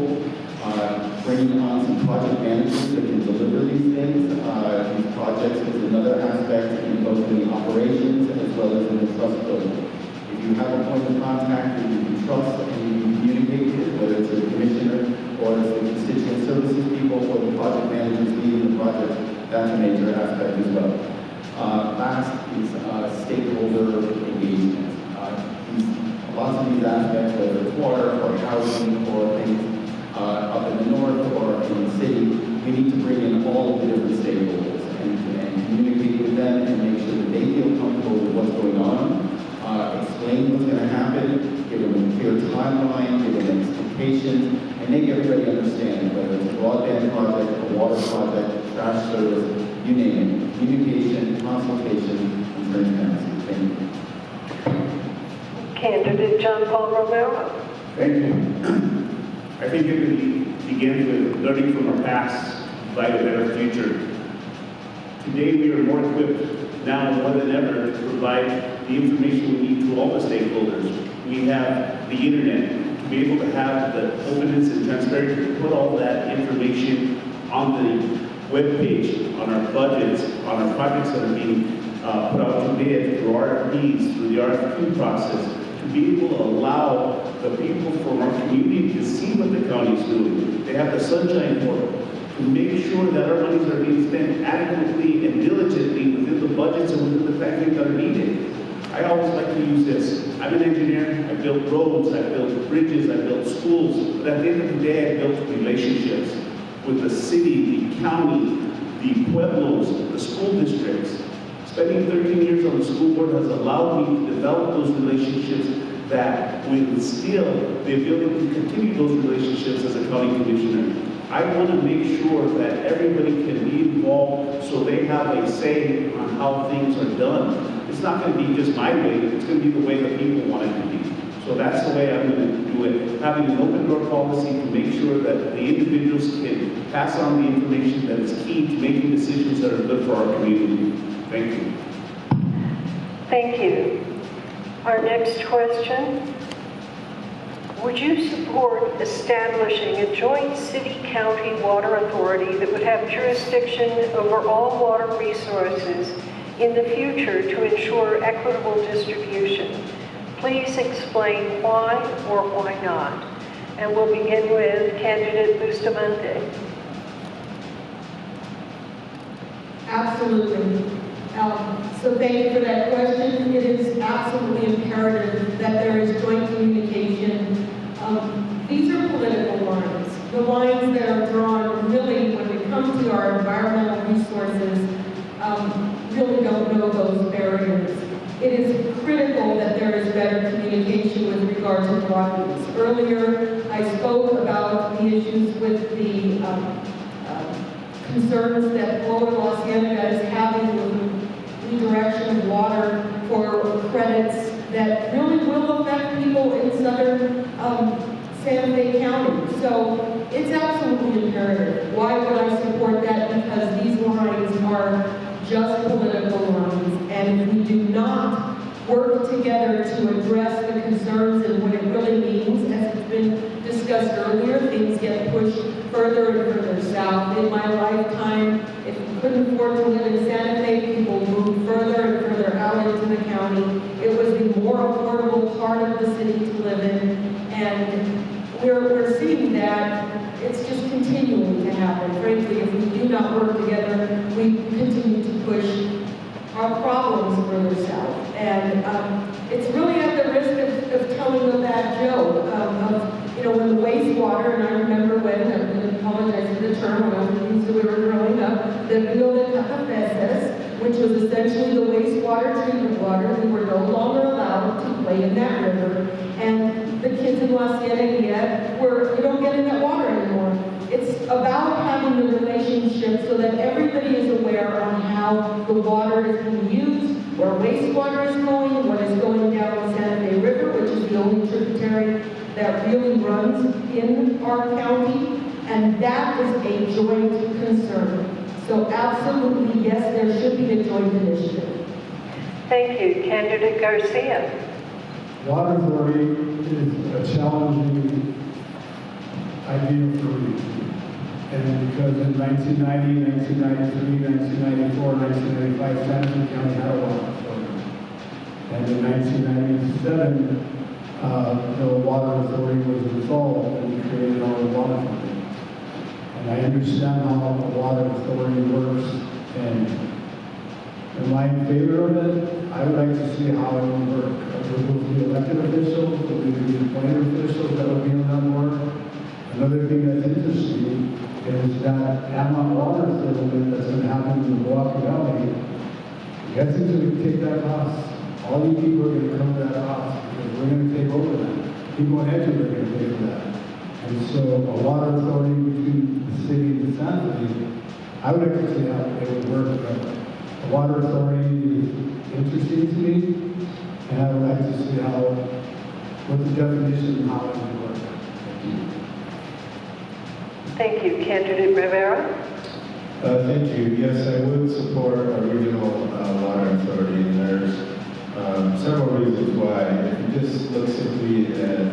bringing on some project managers that can deliver these things. These projects is another aspect in both the operations as well as in the trust building. If you have a point of contact that you can trust and you can communicate with, whether it's a commissioner or it's the constituent services people or the project managers leading the project, that's a major aspect as well. Last is stakeholder engagement. Lots of these aspects, whether it's water or housing or things up in the north or in the city, we need to bring in all of the different stakeholders and communicate with them and make sure that they feel comfortable with what's going on, explain what's going to happen, give them a clear timeline, give them expectations, and make everybody understand whether it's a broadband project, a water project, trash service, you name it. Communication, consultation, and transparency. Thank you. Candidate John Paul Romero. Thank you. I think it begins with learning from our past to provide a better future. Today we are more equipped now more than ever to provide the information we need to all the stakeholders. We have the internet to be able to have the openness and transparency to put all that information on the web page, on our budgets, on our projects that are being put out to bid through RFPs, through the RFQ process, to be able to allow the people from our community to see what the county is doing. They have the sunshine for it, to make sure that our monies are being spent adequately and diligently within the budgets and within the factories that are needed. I always like to use this. I'm an engineer, I built roads, I built bridges, I built schools, but at the end of the day, I built relationships with the city, the county, the pueblos, the school districts. Spending 13 years on the school board has allowed me to develop those relationships that will instill the ability to continue those relationships as a county commissioner. I want to make sure that everybody can be involved so they have a say on how things are done. It's not going to be just my way, it's going to be the way that people want it to be. So that's the way I'm going to do it. Having an open door policy to make sure that the individuals can pass on the information that is key to making decisions that are good for our community. Thank you. Thank you. Our next question. Would you support establishing a joint city-county water authority that would have jurisdiction over all water resources in the future to ensure equitable distribution? Please explain why or why not. And we'll begin with candidate Bustamante. Absolutely. So thank you for that question. It is absolutely imperative that there is joint communication. These are political lines. The lines that are drawn really when we come to our environmental resources really don't know those barriers. It is critical that there is better communication with regard to properties. Earlier, I spoke about the issues with the concerns that Florida Los Angeles is having with the redirection of water for credits that really will affect people in southern Santa Fe County. So it's absolutely imperative. Why would I support that? Because these lines are just political lines, and if we do not work together to address the concerns and what it really means, as has been discussed earlier, things get pushed further and further south. In my lifetime, if you couldn't afford to live in Santa Fe, people moved further and further out into the county. It was the more affordable part of the city to live in, and we're seeing that it's just continuing to happen. Frankly, if we do not work together, we continue to push our problems further south. And it's really at the risk of telling a bad joke of, you know, when the wastewater, and I remember when, I apologize for the term, when we were growing up, the Rio de Catapeces, which was essentially the wastewater treatment water, we were no longer allowed to play in that river. And the kids in La Cienega you don't get in that water anymore. It's about having the relationship so that everybody is aware on how the water is being used, where wastewater is going, what is going down the Santa Fe River, which is the only tributary that really runs in our county, and that is a joint concern. So absolutely, yes, there should be a joint initiative. Thank you. Candidate Garcia. Water authority is a challenging idea for me. And because in 1990, 1993, 1994, 1995, Santa Fe County had a water authority. And in 1997, the water authority was dissolved and we created our water company. And I understand how the water authority works, and am I in favor of it? I would like to see how it would work. Would those be elected officials? Would they be appointed officials that would be on that board? Another thing that's interesting is that Amount water settlement that's going to happen in the Milwaukee Valley, guess who's going to take that cost? All you people are going to come to that cost because we're going to take over that. People in Edgewood are going to pay for that. And so a water authority between the city and the Santa Fe, I would like to see how it would work. But a water authority is interesting to me, and I would like to see what the definition and how it would work. Thank you. Candidate Rivera. Thank you. Yes, I would support a regional water authority, and there's several reasons why. If you just look simply at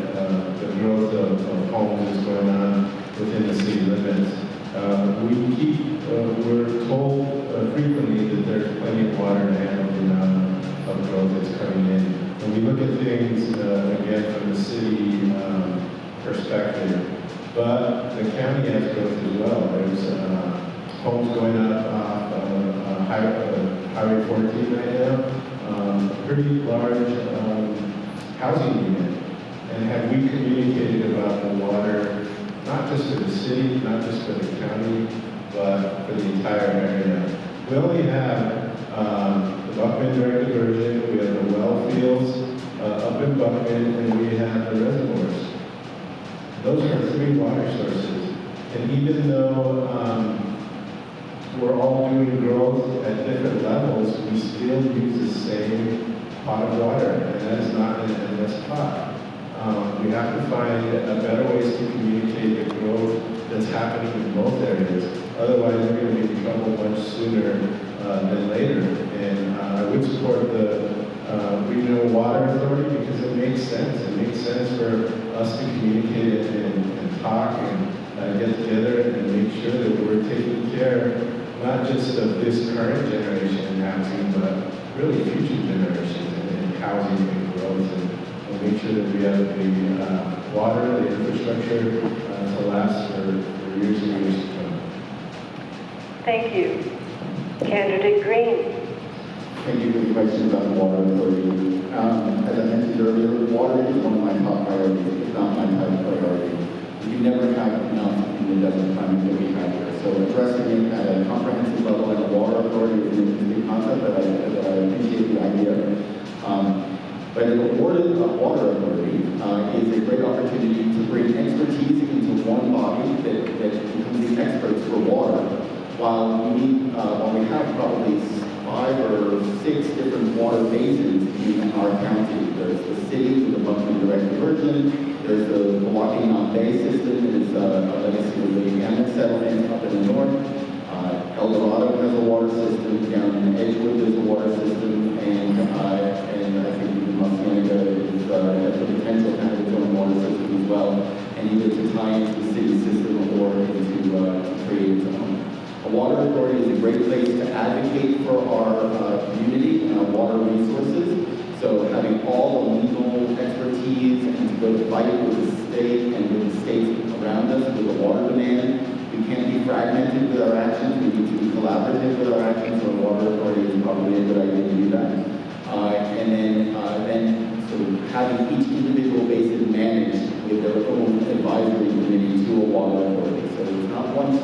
the growth of homes that's going on within the city limits, we're told frequently that there's plenty of water to handle the amount of growth that's coming in. When we look at things, again, from the city perspective, but the county has growth as well. There's homes going up Highway 14 right now, a pretty large housing unit. And have we communicated about the water, not just for the city, not just for the county, but for the entire area? We only have Buckman direct diversion, we have the well fields up in Buckman, and we have the reservoirs. Those are 3 water sources. And even though we're all doing growth at different levels, we still use the same pot of water, and that's not an endless pot. We have to find better ways to communicate the growth that's happening in both areas. Otherwise, we're going to be in trouble much sooner than later. And I would support the Regional Water Authority because it makes sense. It makes sense for us to communicate and talk and get together and make sure that we're taking care not just of this current generation in housing, but really future generations in housing and growth, and make sure that we have the water, the infrastructure to last for years and years to come. Thank you. Candidate Green. Thank you for the question about the water authority. As I mentioned earlier, water is one of my top priorities, if not my top priority. We never have enough in the desert climate that we have here. So addressing it at a comprehensive level and a water authority is an interesting concept that I appreciate the idea. But an awarded water authority is a great opportunity to bring expertise into one body that becomes the experts for water. While we have probably 5 or 6 different water basins in our county. There's the city with the Buckman direct diversion. There's the Milwaukee Mount Bay system, and it's a legacy of the Emmett settlement up in the north. El Dorado has a water system. Down in Edgewood, there's a water system, and I think even Las Vegas has the potential to have its own water system as well, and either to tie into the city system or to create its own. A water authority is a great place to advocate for our community and our water resources. So having all the legal expertise and to go to fight with the state and with the states around us with the water demand. We can't be fragmented with our actions. We need to be collaborative with our actions. So a water authority is probably a good idea to do that. And then sort of having each individual basin managed with their own advisory committee to a water authority. So it's not one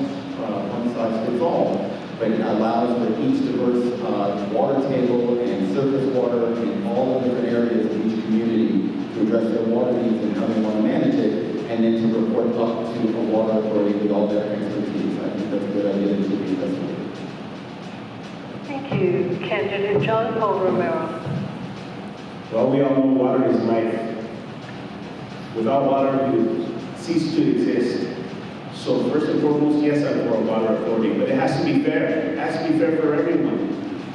size fits all, but it allows for each diverse water table and surface water in all the different areas of each community to address their water needs and how they want to manage it, and then to report up to a water authority with all their expertise. I think that's a good idea that should be investigated. Thank you. Candidate John Paul Romero. Well, we all know water is life. Without water, you cease to exist. So first and foremost, yes, I'm for a water authority, but it has to be fair. It has to be fair for everyone.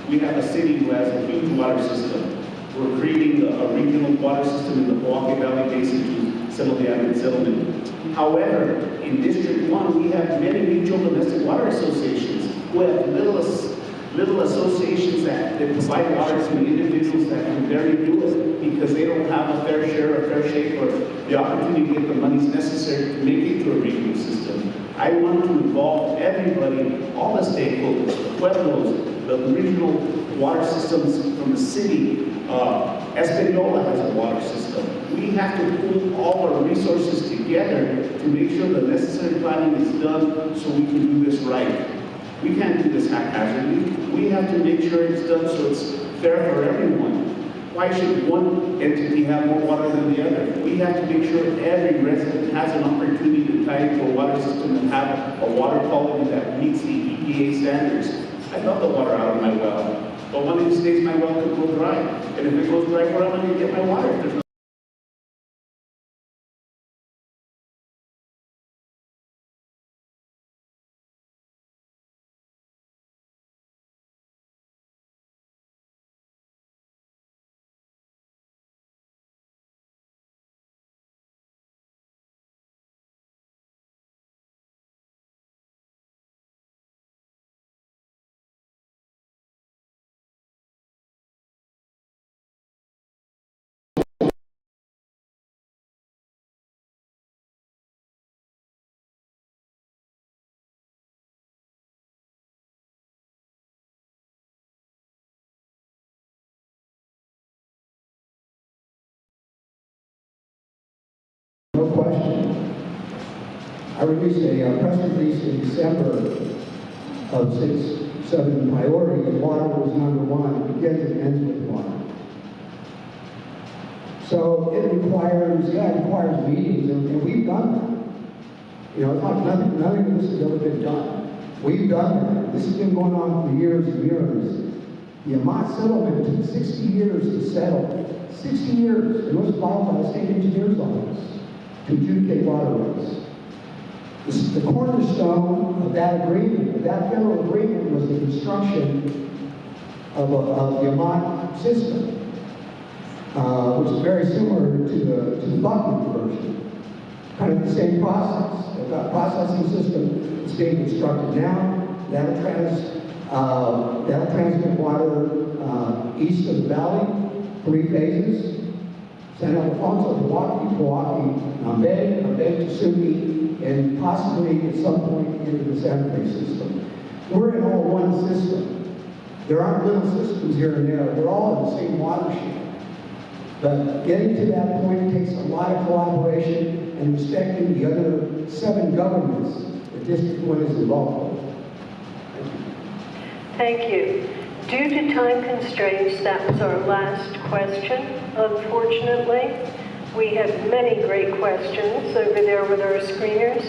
We have a city who has a huge water system. We're creating a regional water system in the Milwaukee Valley Basin to settle the average settlement. However, in District 1, we have many mutual domestic water associations who have little associations that provide water to individuals that can barely do it because they don't have a fair share, a fair shake, or the opportunity to get the monies necessary to make it to a regional system. I want to involve everybody, all the stakeholders, the pueblos, the regional water systems from the city. Espanola has a water system. We have to pool all our resources together to make sure the necessary planning is done so we can do this right. We can't do this haphazardly. We have to make sure it's done so it's fair for everyone. Why should one entity have more water than the other? We have to make sure every resident has an opportunity to tie into a water system and have a water quality that meets the EPA standards. I love the water out of my well, but one of these days my well could go dry. And if it goes dry, where am I going to get my water? There's no No question. I released a press release in December of 7 priorities, water was number 1. It begins and ends with water. So it requires meetings, and we've done that. You know, it's not nothing of this has ever been done. We've done that. This has been going on for years and years. The Amat settlement took 60 years to settle. 60 years. It was filed by the state engineer's office to adjudicate water rights. The cornerstone of that agreement, of that federal agreement, was the construction of the Amat system, which is very similar to the Buckman version. Kind of the same process. They've got a processing system that's being constructed now. That'll transmit water east of the valley, 3 phases. San Alfonso, Milwaukee, Nambe, Tsuki, and possibly at some point into the Santa Fe system. We're in all one system. There aren't little systems here and there. We're all in the same watershed. But getting to that point takes a lot of collaboration and respecting the other 7 governments that District 1 is involved with. Thank you. Due to time constraints, that was our last question, unfortunately. We have many great questions over there with our screeners.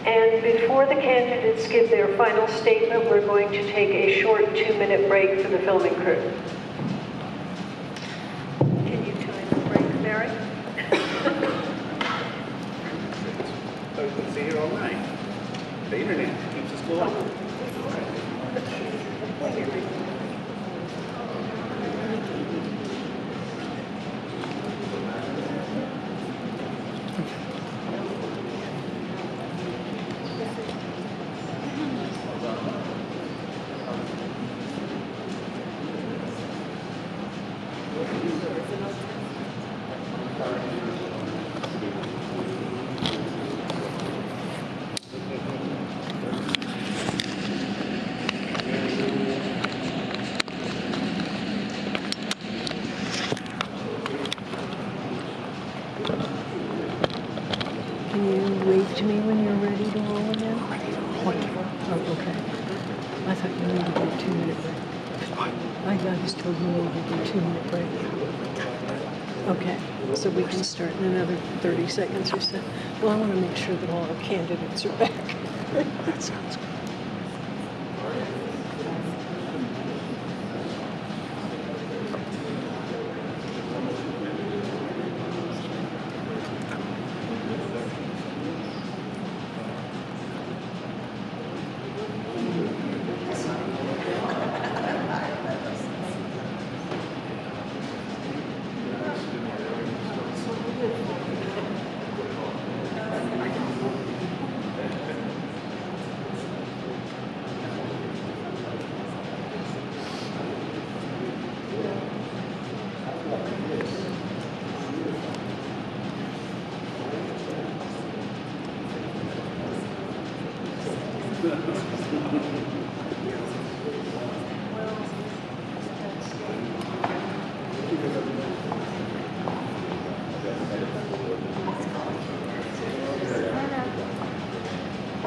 And before the candidates give their final statement, we're going to take a short 2-minute break for the filming crew. Can you time the break, Mary? So we can see here all night. The internet keeps us going. Can you wave to me when you're ready to roll again? Wonderful. Oh, okay. I thought you needed a 2-minute break. I just told you we needed a 2-minute break. Okay, so we can start in another 30 seconds or so. Well, I want to make sure that all our candidates are back. That sounds good.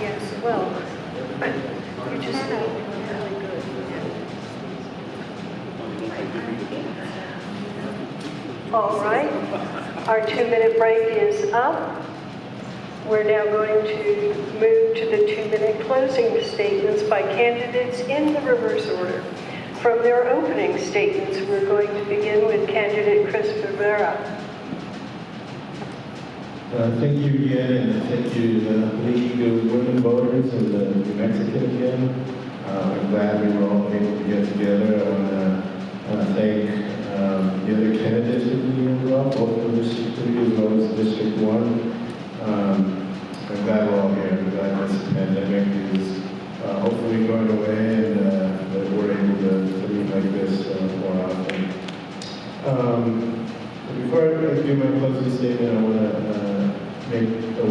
Yes, well, you just really good. All right, our 2-minute break is up. We're now going to move to the 2-minute closing statements by candidates in the reverse order. From their opening statements, we're going to begin with candidate Chris Rivera. Thank you again, and thank you to the League of Women Voters and the New Mexican again. I'm glad we were all able to get together. I want to thank the other candidates for being involved, both for District 3 as well as District 1. I'm glad we're all here. I'm glad this pandemic is hopefully going away and that we're able to meet like this more often. Before I do my closing statement, I want to make the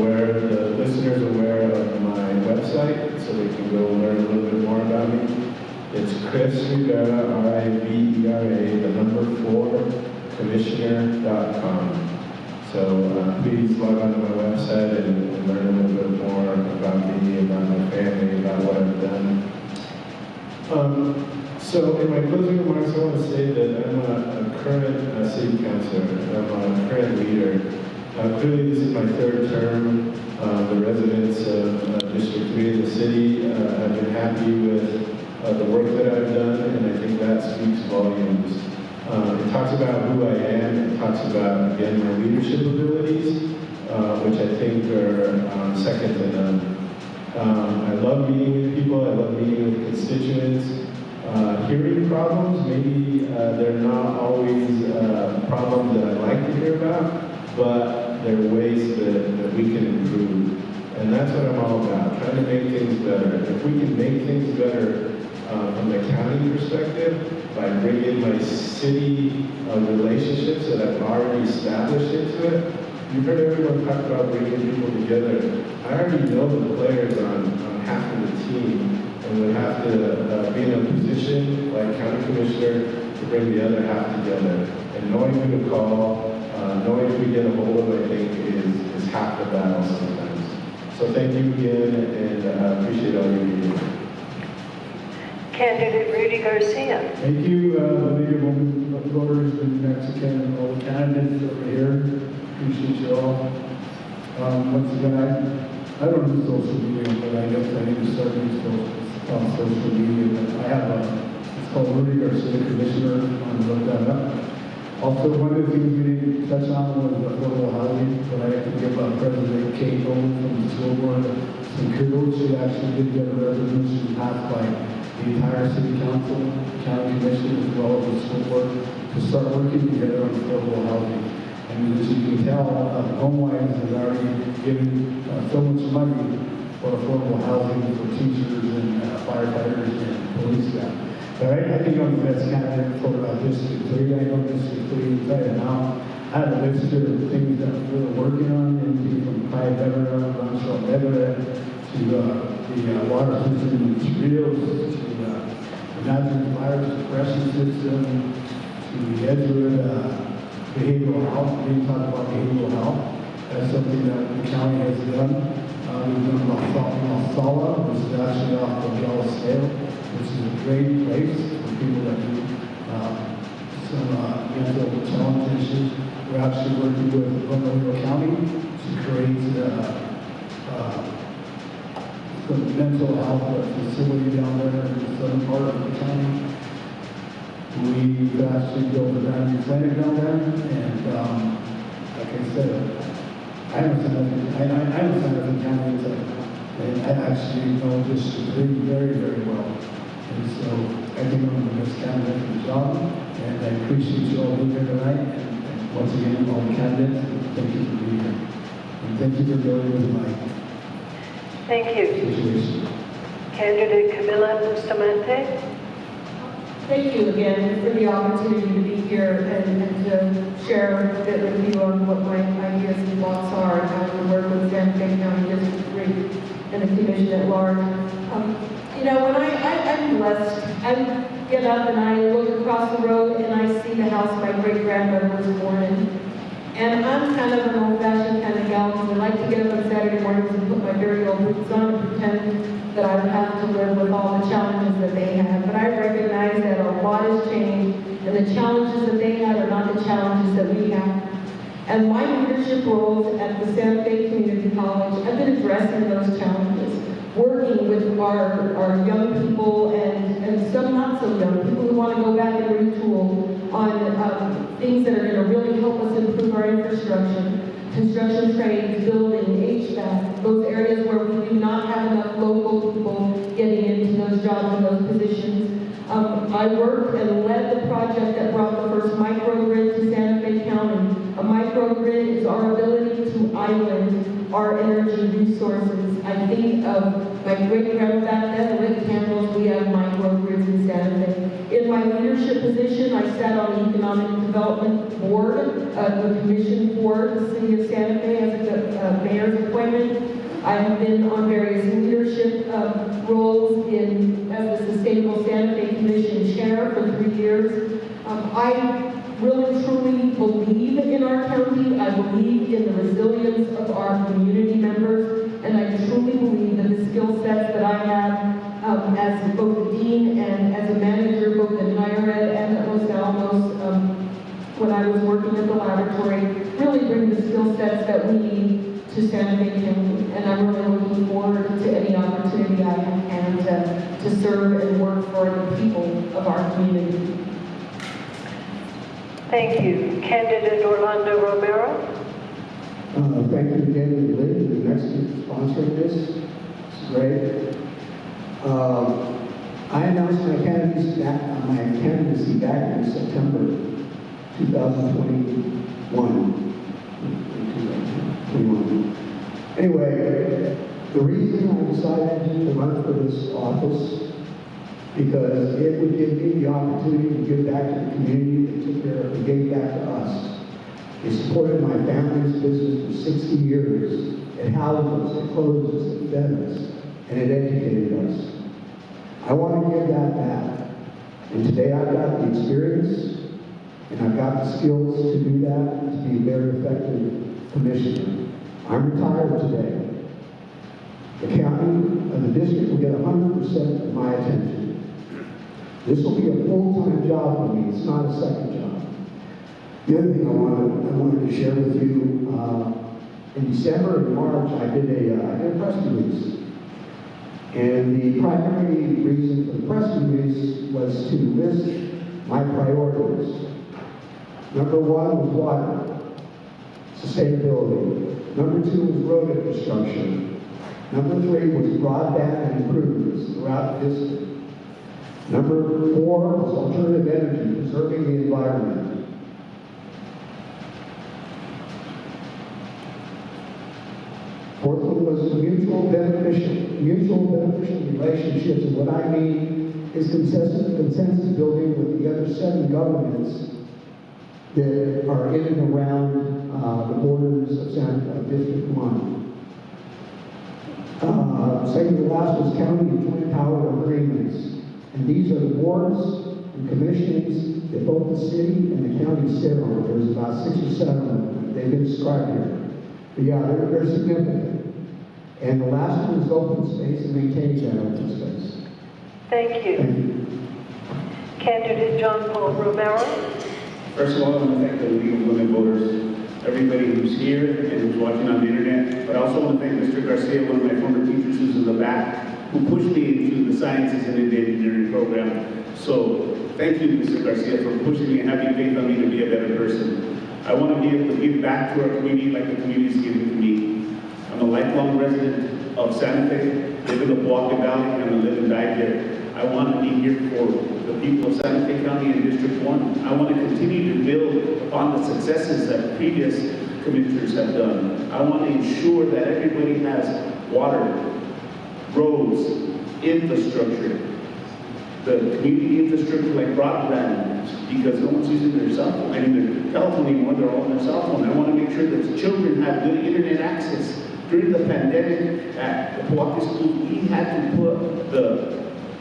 listeners aware of my website so they can go learn a little bit more about me. It's Chris Rivera, Rivera, 4, commissioner.com. So please log on to my website and learn a little bit more about me, about my family, about what I've done. So in my closing remarks, I want to say that I'm a current city councilor. I'm a current leader. Clearly, this is my third term. The residents of District 3 of the city have been happy with the work that I've done, and I think that speaks volumes. It talks about who I am. It talks about, again, my leadership abilities, which I think are second to none. I love meeting with people. I love meeting with constituents. Hearing problems, maybe they're not always problems that I like to hear about, but there are ways that we can improve. And that's what I'm all about, trying to make things better. If we can make things better from the county perspective, by bringing my city relationships that I've already established into it. You've heard everyone talk about bringing people together. I already know the players on half of the team, and would have to be in a position like county commissioner to bring the other half together. And knowing who to call, knowing who to get a hold of, I think is half the battle sometimes. So thank you again, and I appreciate all you do. Candidate Rudy Garcia. Thank you, the League of Women Voters in Mexican, and all the candidates over here. Appreciate you all. Once again, I don't do social media, but I guess I need to start doing social media. I have it's called Rudy Garcia Commissioner. I'm going to look that up. Also, one of the things we didn't touch on was affordable housing, but I have to give President Kate Owen from the school board some kudos. She actually did get a resolution passed by the entire city council, county commission, as well as the school board, to start working together on affordable housing. And as you can tell, HomeWise has already given so much money for affordable housing for teachers and firefighters and police staff. But I think I'm the best candidate for District 3. I know District 3 inside and out. I have a list of things that we're working on, from Rivera, Rivera, to the water system in Rios, to the natural fire suppression system, to the Edgewood behavioral health. We talk about behavioral health. That's something that the county has done. We've done about Sala, which is actually off of Yellow Scale, which is a great place for people that do some mental challenge issues. We're actually working with Romero County to create some mental health facility down there in the southern part of the county. We've actually built a brand new clinic down there, and like I said, I'm a son of a county, and I actually know this very, very well. And so I think I'm the best candidate for the job, and I appreciate you all being here tonight. And once again, all the candidates, thank you for being here. And thank you for dealing with my situation. Candidate Camila Bustamante. Thank you again for the opportunity to be here and to share a bit with you on what my ideas and thoughts are and how to work with Santa Fe County District 3 and the Commission at large. You know, when I'm blessed, I get up and I look across the road and I see the house my great-grandmother was born in. And I'm kind of an old-fashioned kind of gal, because I like to get up on Saturday mornings and put my dirty old boots on and pretend that I would have to live with all the challenges that they have. But I recognize that a lot has changed, and the challenges that they have are not the challenges that we have. And my leadership roles at the Santa Fe Community College, I've been addressing those challenges, working with our young people and some not so young, people who want to go back and retool on things that are going to really help us improve our infrastructure, construction trades, building, HVAC, those areas where we do not have enough local people getting into those jobs and those positions. I worked and led the project that brought the first microgrid to Santa Fe County. A microgrid is our ability to island our energy resources. I think of my great-grandma back then, lit candles. We have microgrids in Santa Fe. In my leadership position, I sat on the Economic Development Board, the commission for the city of Santa Fe as a mayor's appointment. I have been on various leadership roles as the Sustainable Santa Fe Commission chair for 3 years. I really truly believe in our county. I believe in the resilience of our community members, and I truly believe that the skill sets that I have as both the dean and skill sets that we need to Santa Fe County, and I'm really looking forward to any opportunity I can to serve and work for the people of our community. Thank you. Candidate Orlando Romero. Thank you again to the league, the Mexican sponsoring this. It's great. I announced my candidacy back in September 2021. Anyway, the reason I decided to run for this office because it would give me the opportunity to give back to the community that took care of and gave back to us. It supported my family's business for 60 years. It housed us, it clothed us, it fed us, and it educated us. I want to give that back. And today I've got the experience, and I've got the skills to do that, to be a very effective commissioner. I'm retired today. The county, the district will get 100% of my attention. This will be a full-time job for me. It's not a second job. The other thing I wanted to share with you, in December and March, I did a press release. And the primary reason for the press release was to list my priorities. Number one was water, sustainability. Number two was road infrastructure. Number three was broadband and improvements throughout the district. Number four was alternative energy, preserving the environment. Fourth one was mutual beneficial relationships, and what I mean is consensus building with the other 7 governments that are in and around the borders of District 1. Second to last was county and joint power agreements, and these are the boards and commissions that both the city and the county sit on. There's about 6 or 7 of them. They've been described here. But yeah, they're significant. And the last one is open space and maintaining that open space. Thank you. Thank you. Candidate John Paul Romero. First of all, I want to thank the League of Women Voters, everybody who's here and who's watching on the internet. But I also want to thank Mr. Garcia, one of my former teachers who's in the back, who pushed me into the sciences and into the engineering program. So thank you, Mr. Garcia, for pushing me and having faith on me to be a better person. I want to be able to give back to our community like the community's given to me. I'm a lifelong resident of Santa Fe, live in the Milwaukee Valley, and I live and die here. I want to be here for the people of Santa Fe County and District 1. I want to continue to build upon the successes that previous commissioners have done. I want to ensure that everybody has water, roads, infrastructure, the community infrastructure like broadband, because no one's using their cell phone, their telephone anymore, they're all on their cell phone. I want to make sure that children have good internet access. During the pandemic at the Milwaukee School, we had to put the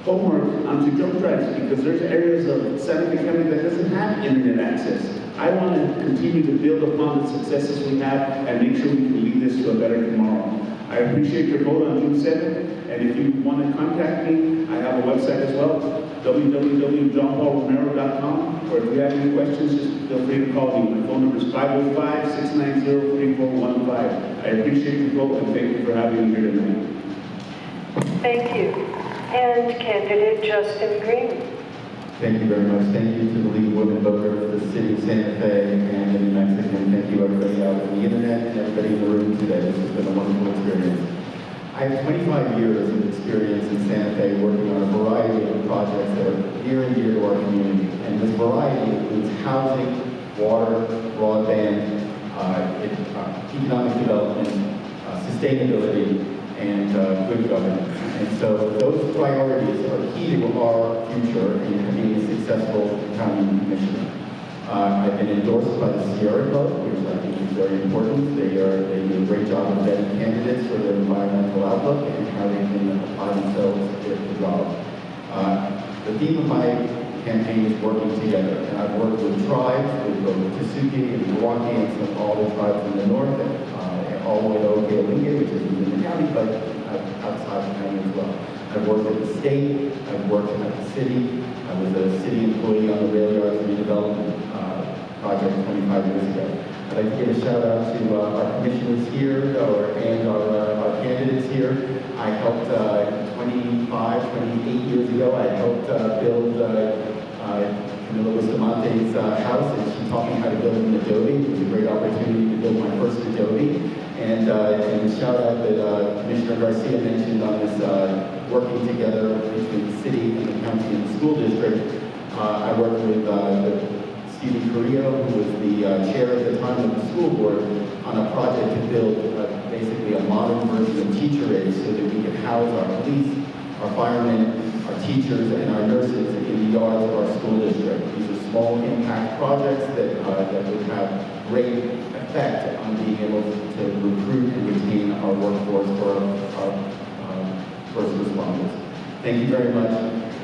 homework onto jump drives because there's areas of Santa Fe County that doesn't have internet access. I want to continue to build upon the successes we have and make sure we can lead this to a better tomorrow. I appreciate your vote on June 7th, and if you want to contact me, I have a website as well, www.johnpaulromero.com, or if you have any questions, just feel free to call me. My phone number is 505-690-3415. I appreciate your vote, and thank you for having me here tonight. Thank you. And candidate Justin Green. Thank you very much. Thank you to the League of Women Voters, the City of Santa Fe, and the New Mexican. Thank you everybody out on the internet and everybody in the room today. This has been a wonderful experience. I have 25 years of experience in Santa Fe working on a variety of projects that are near and dear to our community. And this variety includes housing, water, broadband, economic development, sustainability, and good governance. And so those priorities are key to our future in being a successful county commissioner. I've been endorsed by the Sierra Club, which I think is very important. They do a great job of vetting candidates for their environmental outlook and how they can apply themselves to the job. The theme of my campaign is working together, and I've worked with tribes, with both Tisuki and Milwaukee, and some all the tribes in the north, and all the way to Okealinga, which is within the county, but outside the county as well. I've worked at the state, I've worked at the city. I was a city employee on the rail yard redevelopment project 25 years ago. I'd I'd like to give a shout out to our commissioners here and our candidates here. I helped 28 years ago, I helped build Camila Bustamante's house, and she taught me how to build an Adobe. It was a great opportunity to build my first Adobe. And a shout out that Commissioner Garcia mentioned on this working together between the city and the county and the school district. I worked with Stephen Carrillo, who was the chair at the time of the school board, on a project to build basically a modern version of teacher aid so that we could house our police, our firemen, our teachers, and our nurses in the yards of our school district. These are small impact projects that would have great effect on being able to recruit and retain our workforce for our first responders. Thank you very much.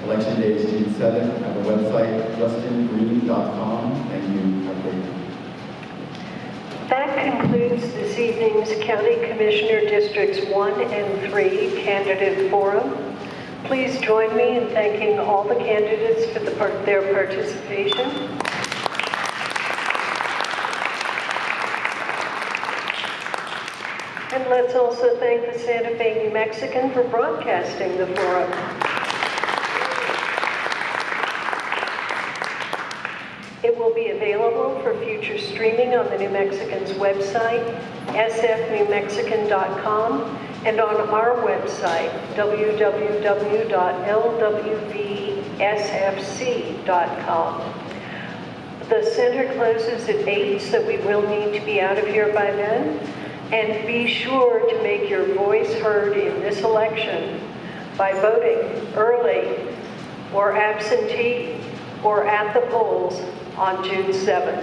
Election day is June 7th. I have a website, justingreen.com. Thank you. Have a great day. That concludes this evening's County Commissioner Districts 1 and 3 candidate forum. Please join me in thanking all the candidates for their participation. And let's also thank the Santa Fe New Mexican for broadcasting the forum. It will be available for future streaming on the New Mexican's website, sfnewmexican.com, and on our website, www.lwvsfc.com. The center closes at 8, so we will need to be out of here by then. And be sure to make your voice heard in this election by voting early or absentee or at the polls on June 7th.